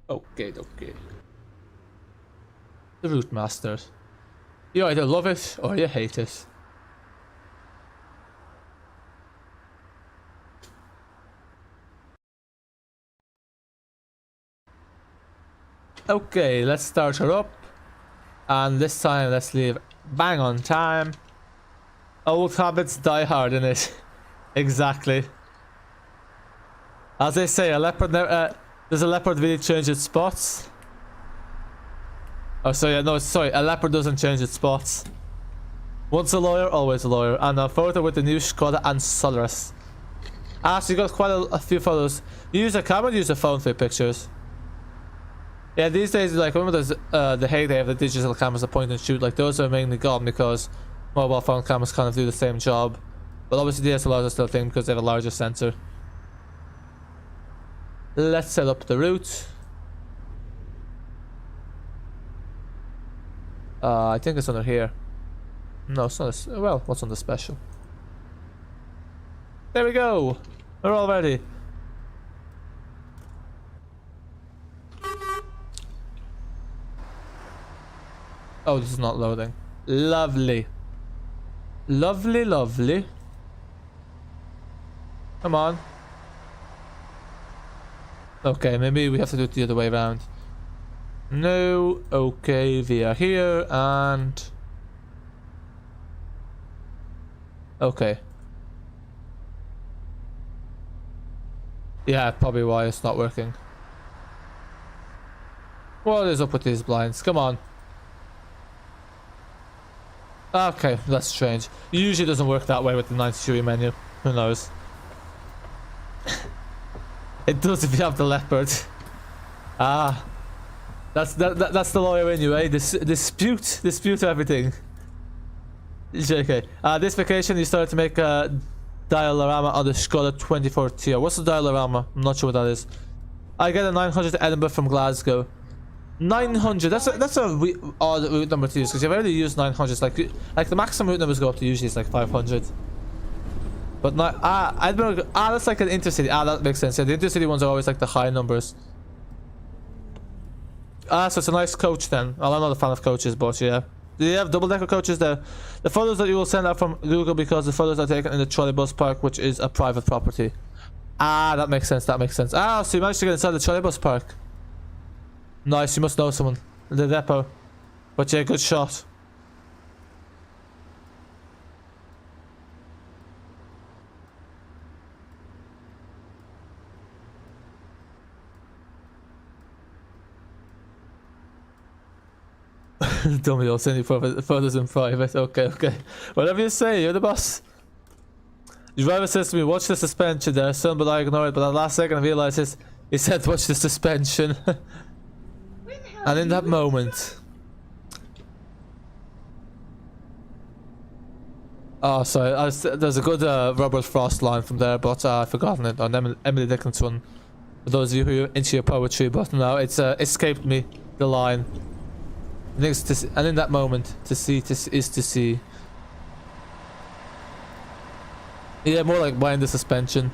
Okay. The Routemaster. You either love it or you hate it. Okay, let's start her up. And this time, let's leave bang on time. Old habits die hard in it. Exactly. As they say, a leopard never... does a leopard really change its spots? Oh, sorry, no, sorry. A leopard doesn't change its spots. Once a lawyer, always a lawyer. And a photo with the new Skoda and Solaris. Ah, so you got quite a few photos. You use a camera or use a phone for your pictures? Yeah, these days, like, remember there's the heyday of the digital cameras, the point and shoot, like, those are mainly gone because mobile phone cameras kind of do the same job. But obviously DSLRs are still a thing because they have a larger sensor. Let's set up the route. I think it's under here. No, it's not. Well, what's on the special? There we go. We're all ready. Oh, this is not loading. Lovely. Lovely. Come on. Okay, maybe we have to do it the other way around. No. Okay, we are here and... Okay. Yeah, probably why it's not working. What is up with these blinds? Come on. Okay, that's strange. It usually doesn't work that way with the 93 menu. Who knows? It does if you have the leopard. Ah, that's the lawyer in you, eh? Dispute everything. JK. This vacation you started to make a diorama on the Skoda 24 tier. What's the diorama? I'm not sure what that is. I get a 900 to Edinburgh from Glasgow. 900. That's a odd route number to use because you've already used 900. Like the maximum route numbers go up to usually is like 500. But not Edinburgh. That's like an intercity. That makes sense. Yeah, the intercity ones are always like the high numbers. So it's a nice coach then. Well, I'm not a fan of coaches, but yeah. Do you have double-decker coaches there? The photos that you will send out from Google because the photos are taken in the trolley bus park, which is a private property. That makes sense. That makes sense. So you managed to get inside the trolley bus park. Nice. You must know someone in the depot. But yeah, good shot. Dummy, I'll send you photos in private. Okay. Whatever you say, you're the boss. The driver says to me, watch the suspension there, son, but I ignore it. But at the last second I realized he said watch the suspension. And in that moment... Oh, sorry, there's a good Robert Frost line from there, but I've forgotten it. On Emily Dickinson one. For those of you who are into your poetry, but no, it's escaped me, the line. And in that moment, to see is to see. Yeah, more like wind the suspension.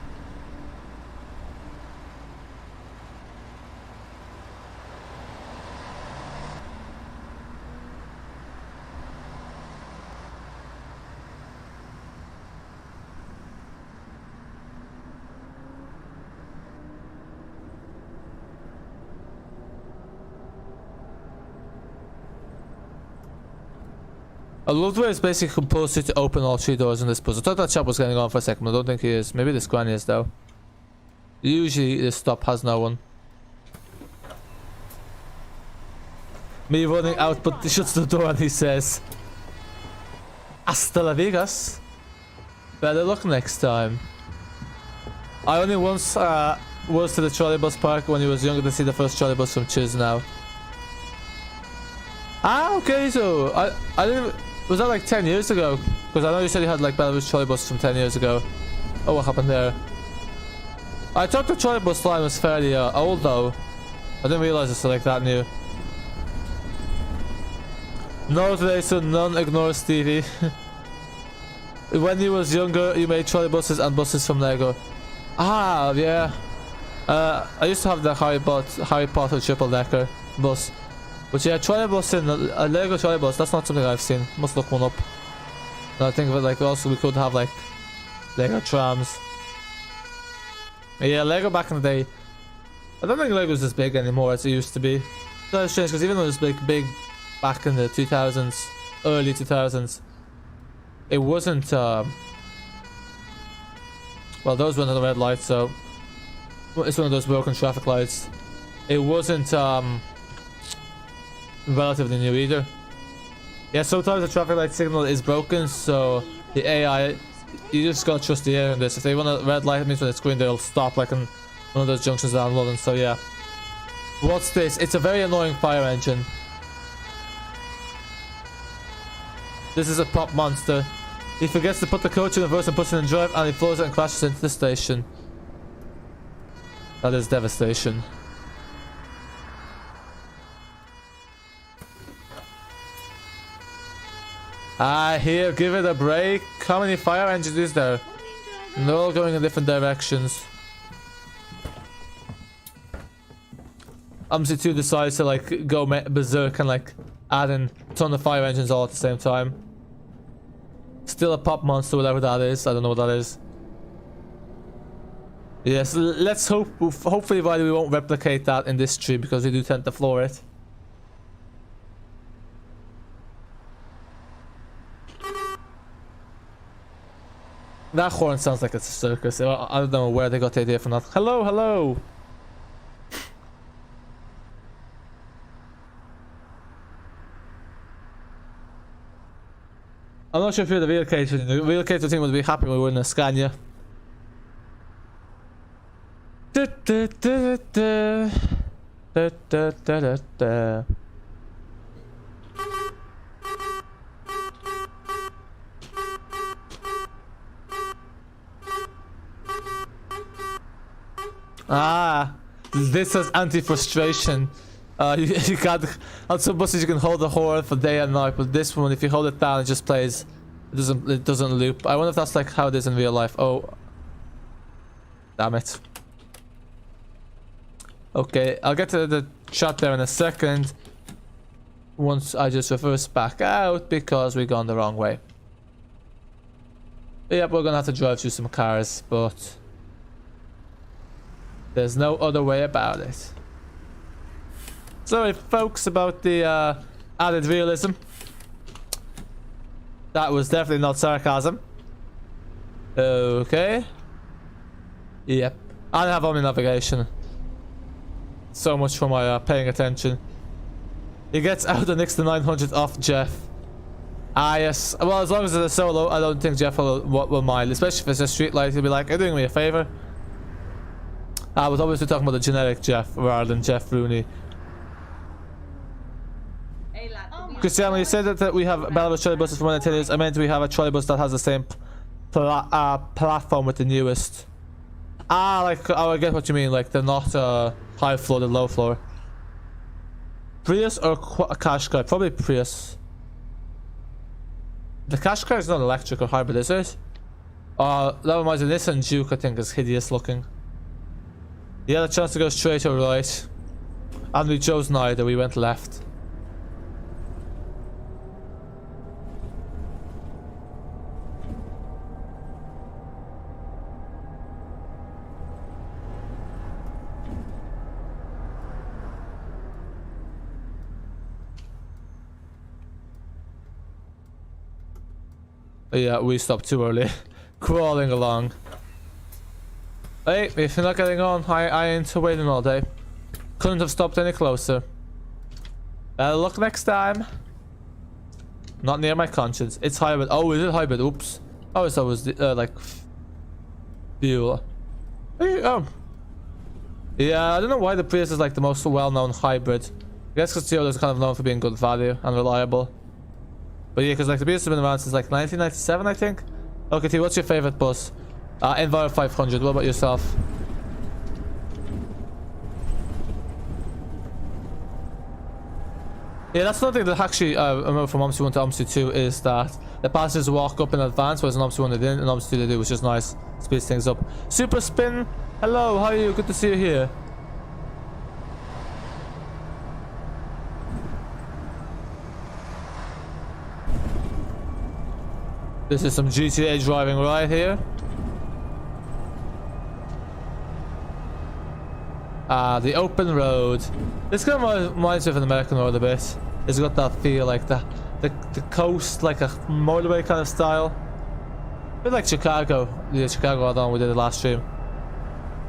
I love the way it's basically composed to open all three doors in this puzzle. I thought that chap was getting on for a second, but I don't think he is. Maybe the Scania is though. Usually this stop has no one. Me running out, but he shuts the door and he says, "Hasta la Vegas. Better luck next time." I only once was to the trolley bus park when he was younger to see the first trolley bus from Chisinau. Okay, so I didn't. Was that like 10 years ago? Because I know you said you had like Belarus trolley bus from 10 years ago. Oh, what happened there? I thought the trolley bus line was fairly old though. I didn't realize it's like that new. No today, so none ignore Stevie. When you was younger, you made trolley buses and buses from Lego. Yeah. I used to have the Harry Potter triple decker bus. But yeah, trolley bus in a Lego trolley bus, that's not something I've seen. Must look one up. And I think of it like also we could have like Lego trams. Yeah, Lego back in the day. I don't think Lego was as big anymore as it used to be. That's strange because even though it was big back in the 2000s, early 2000s, it wasn't. Well, those were the red lights, so it's one of those broken traffic lights. It wasn't relatively new either. Yeah, sometimes the traffic light signal is broken, so the AI, you just gotta trust the AI in this. If they want a red light, it means when it's green they'll stop like in one of those junctions down London. So yeah. What's this? It's a very annoying fire engine. This is a pop monster. He forgets to put the coach in reverse and puts it in drive, and he floors it and crashes into the station. That is devastation. Here, give it a break. How many fire engines is there? And they're all going in different directions. Omsi 2 decides to like go berserk and like add in a ton of fire engines all at the same time. Still a pop monster, whatever that is. I don't know what that is. Yes, let's hope. Hopefully, Riley, we won't replicate that in this tree because we do tend to floor it. That horn sounds like it's a circus. I don't know where they got the idea from that. Hello, hello. I'm not sure if you're the relocator. The relocator team would be happy when we were in a Scania. Ah, this is anti-frustration. You can't. On some buses you can hold the horn for day and night, but this one, if you hold it down, it just plays. It doesn't loop. I wonder if that's like how it is in real life. Oh, damn it. Okay, I'll get to the shot there in a second. Once I just reverse back out because we've gone the wrong way. Yep, we're gonna have to drive through some cars, but there's no other way about it. Sorry folks about the added realism. That was definitely not sarcasm. Okay. Yep. I don't have Omni navigation. So much for my paying attention. He gets out the next to 900 off Jeff. Ah yes. Well, as long as it's a solo, I don't think Jeff will mind. Especially if it's a street light, he'll be like, "Are you doing me a favor?" I was obviously talking about the generic Jeff rather than Jeff Rooney. Cristiano, you said that we have Belarus trolley buses from 1 to 10 years. I meant we have a trolley bus that has the same platform with the newest. Ah, like, oh, I get what you mean. Like, they're not high floor, they're low floor. Prius or Qashqai? Probably Prius. The Qashqai is not electric or hybrid, is it? That reminds me, this and Duke, I think, is hideous looking. You had a chance to go straight or right. And we chose neither, we went left. Yeah, we stopped too early. Crawling along. Hey, if you're not getting on, I ain't waiting all day. Couldn't have stopped any closer. Better luck next time. Not near my conscience. It's hybrid. Oh, is it hybrid? Oops. Oh, so it was like fuel. Hey, oh. Yeah, I don't know why the Prius is like the most well-known hybrid. I guess because Toyota is kind of known for being good value and reliable. But yeah, because like the Prius has been around since like 1997, I think. Okay, T, what's your favorite bus? Enviro 500. What about yourself? Yeah, that's another thing that actually I remember from Omsi 1 to Omsi 2 is that the passengers walk up in advance, whereas in Omsi 1 they didn't, and Omsi 2 they do, which is nice. Speeds things up. Super Spin, hello, how are you? Good to see you here. This is some GTA driving right here. The open road. This kind of reminds me of an American road a bit. It's got that feel, like the coast, like a motorway kind of style. A bit like Chicago. Yeah, Chicago Addon we did the last stream.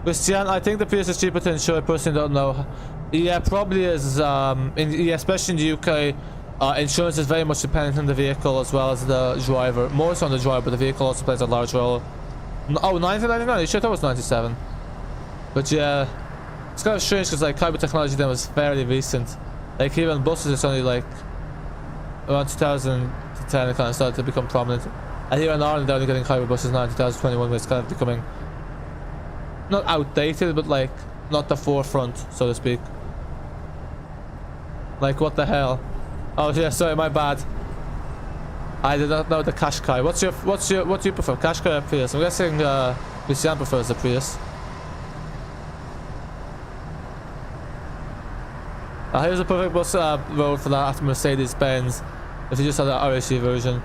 Christian, I think the Prius is cheaper to insure. I personally don't know. Yeah, probably is. Yeah, especially in the UK. Insurance is very much dependent on the vehicle as well as the driver. More so on the driver, but the vehicle also plays a large role. Oh, 1999? You sure that was 97? But yeah, it's kind of strange because like hybrid technology then was fairly recent. Like even buses, it's only like around 2010 it kind of started to become prominent. And here in Ireland they're only getting hybrid buses now in 2021, where it's kind of becoming not outdated, but like not the forefront, so to speak. Like what the hell? Oh yeah, sorry, my bad. I did not know the Qashqai. What do you prefer, Qashqai or Prius? I'm guessing Christian prefers the Prius. Here's a perfect bus road for that after Mercedes-Benz. If you just had the RSC version.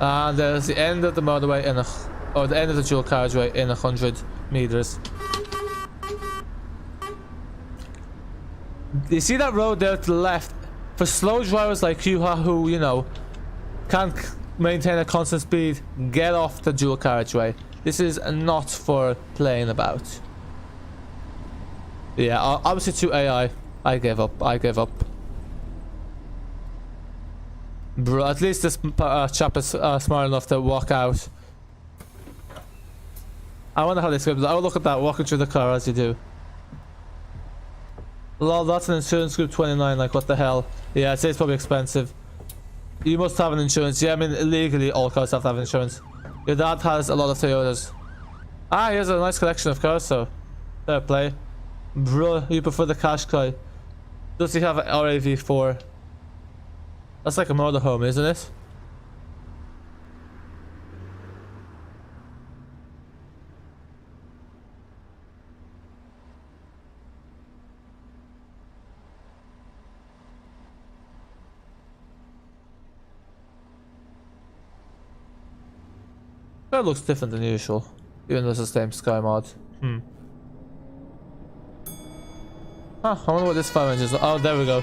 And there's the end of the motorway or the end of the dual carriageway in 100 meters. You see that road there to the left? For slow drivers like you who, you know, can't maintain a constant speed, get off the dual carriageway. This is not for playing about. Yeah, obviously to AI. I gave up. Bro, at least this chap is smart enough to walk out. I wonder how they scripted it. Oh, look at that, walking through the car as you do. Lol, that's an insurance group 29, like what the hell? Yeah, I'd say it's probably expensive. You must have an insurance. Yeah, I mean, legally all cars have to have insurance. Your dad has a lot of Toyotas. Ah, he has a nice collection of cars, so fair play. Bro, you prefer the Qashqai. Does he have an RAV4? That's like a motorhome, isn't it? That looks different than usual, even though it's the same sky mod. Huh, I wonder what this fire engine is. Oh, there we go.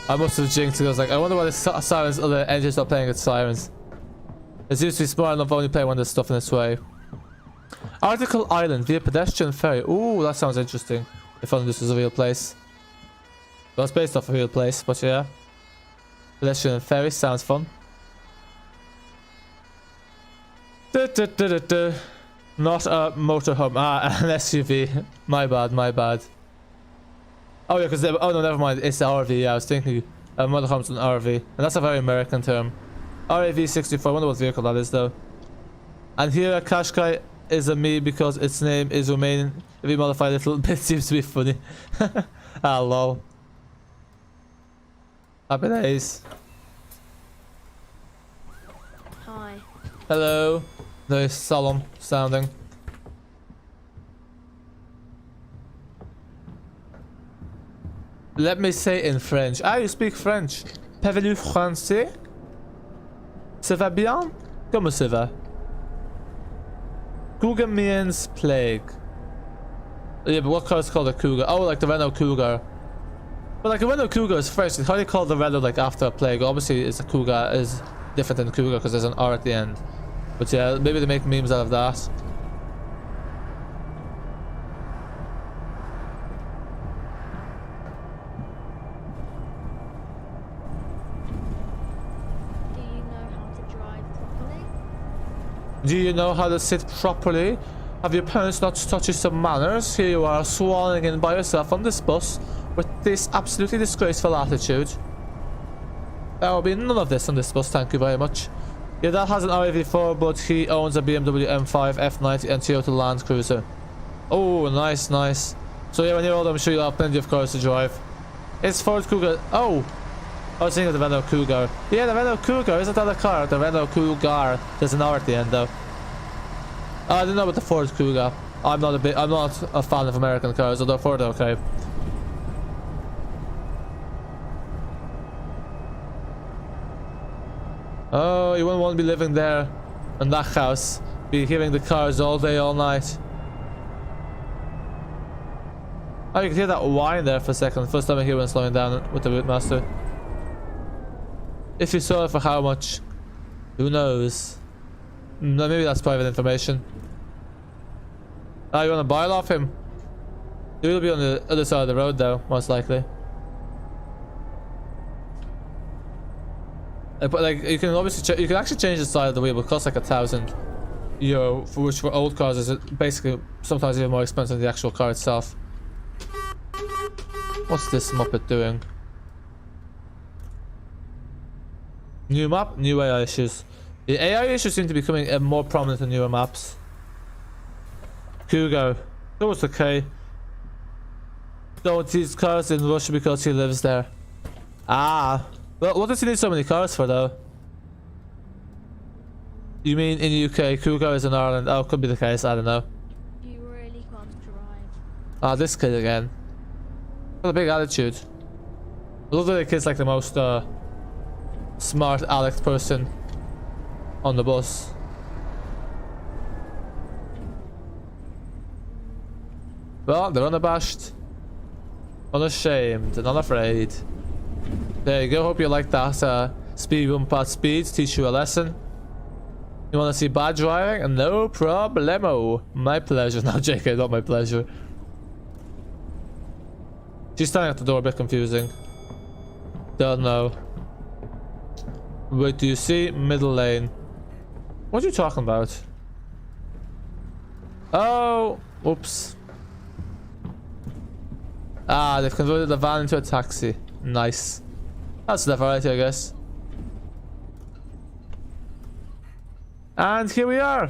I must have jinxed it. I was like, I wonder why the sirens, other engines are playing its sirens. It's usually smart enough only play when there's stuff in its way. Article Island via pedestrian ferry. Ooh, that sounds interesting. If only this was a real place. Well, it's based off a real place, but yeah. Pedestrian ferry sounds fun. Not a motorhome. Ah, an SUV. My bad, my bad. Oh yeah, because oh no, never mind. It's the RV. Yeah, I was thinking motorhome's an RV, and that's a very American term. RAV 64. I wonder what vehicle that is though. And here, Qashqai is a me because its name is Romanian. If we modify a little bit, seems to be funny. Ah, lol. Happy days. Hi. Hello. Very solemn sounding. Let me say in French. Ah, you speak French. Parlez-vous français? Ça va bien? Comment ça va? Cougar means plague. Yeah, but what car is called a Cougar? Oh, like the Renault Cougar. But like a Renault Cougar is French. How do you call the Renault like after a plague? Obviously, it's a Cougar is different than Cougar because there's an R at the end. But yeah, maybe they make memes out of that. Do you know how to drive properly? Do you know how to sit properly? Have your parents not taught you some manners? Here you are, swanning in by yourself on this bus with this absolutely disgraceful attitude. There will be none of this on this bus, thank you very much. Your dad has an RAV4, but he owns a BMW M5, F90 and Toyota Land Cruiser. Oh, nice, nice. So yeah, when you're older, I'm sure you'll have plenty of cars to drive. It's Ford Cougar. Oh! I was thinking of the Renault Cougar. Yeah, the Renault Cougar. Isn't that a car? The Renault Cougar. There's an R at the end, though. I didn't know about the Ford Cougar. I'm not a fan of American cars, although Ford are okay. Oh, you wouldn't want to be living there in that house. Be hearing the cars all day, all night. Oh, you can hear that whine there for a second. First time I hear one slowing down with the Routemaster. If you saw it for how much? Who knows? No, maybe that's private information. Oh, you want to buy it off him? He will be on the other side of the road though, most likely. But like, you can obviously you can actually change the side of the wheel, but it costs like €1,000, for which for old cars is basically sometimes even more expensive than the actual car itself. What's this Muppet doing? New map, new AI issues. The AI issues seem to be becoming more prominent in newer maps. Cougar. That was okay. Don't tease cars in Russia because he lives there. Ah. Well, what does he need so many cars for though? You mean in the UK? Cougar is in Ireland. Oh, could be the case. I don't know. You really can't drive. Ah, this kid again. What a big attitude. I love that the kid's like the most smart Alex person on the bus. Well, they're unabashed, unashamed, and unafraid. There you go. Hope you like that speed bump at speeds. Teach you a lesson. You want to see bad driving? No problemo. My pleasure. No, JK, not my pleasure. She's standing at the door, a bit confusing. Don't know. Wait, do you see? Middle lane. What are you talking about? Oh, oops. Ah, they've converted the van into a taxi. Nice. That's the variety, I guess. And here we are.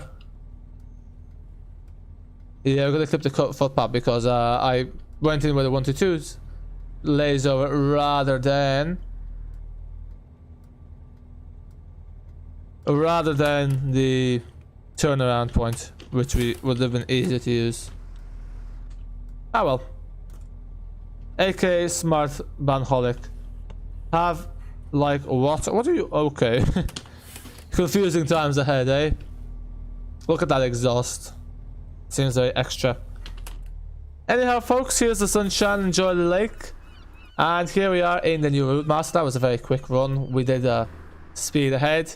Yeah, we're gonna clip the footpath because I went in with the 1.2 lays over rather than the turnaround point, which would have been easier to use. Ah well. AK smart banholic. Have like what? What are you? Okay. Confusing times ahead, eh? Look at that exhaust. Seems very extra. Anyhow, folks, here's the sunshine. Enjoy the lake. And here we are in the new Routemaster. That was a very quick run. We did speed ahead.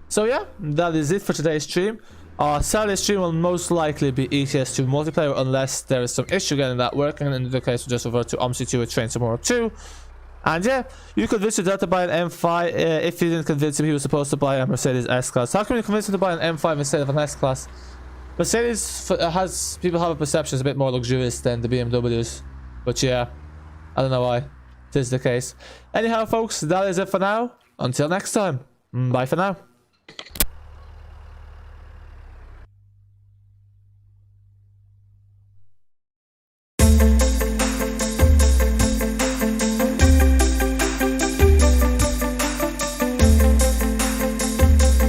So yeah, that is it for today's stream. Our Saturday stream will most likely be ETS2 multiplayer unless there is some issue getting that working. In the case, we'll just revert to Omsi 2 with Train Tomorrow 2. And yeah, you could convince your dad to buy an M5 if you didn't convince him he was supposed to buy a Mercedes S-Class. How can you convince him to buy an M5 instead of an S-Class? Mercedes people have a perception it's a bit more luxurious than the BMWs. But yeah, I don't know why this is the case. Anyhow, folks, that is it for now. Until next time, bye for now.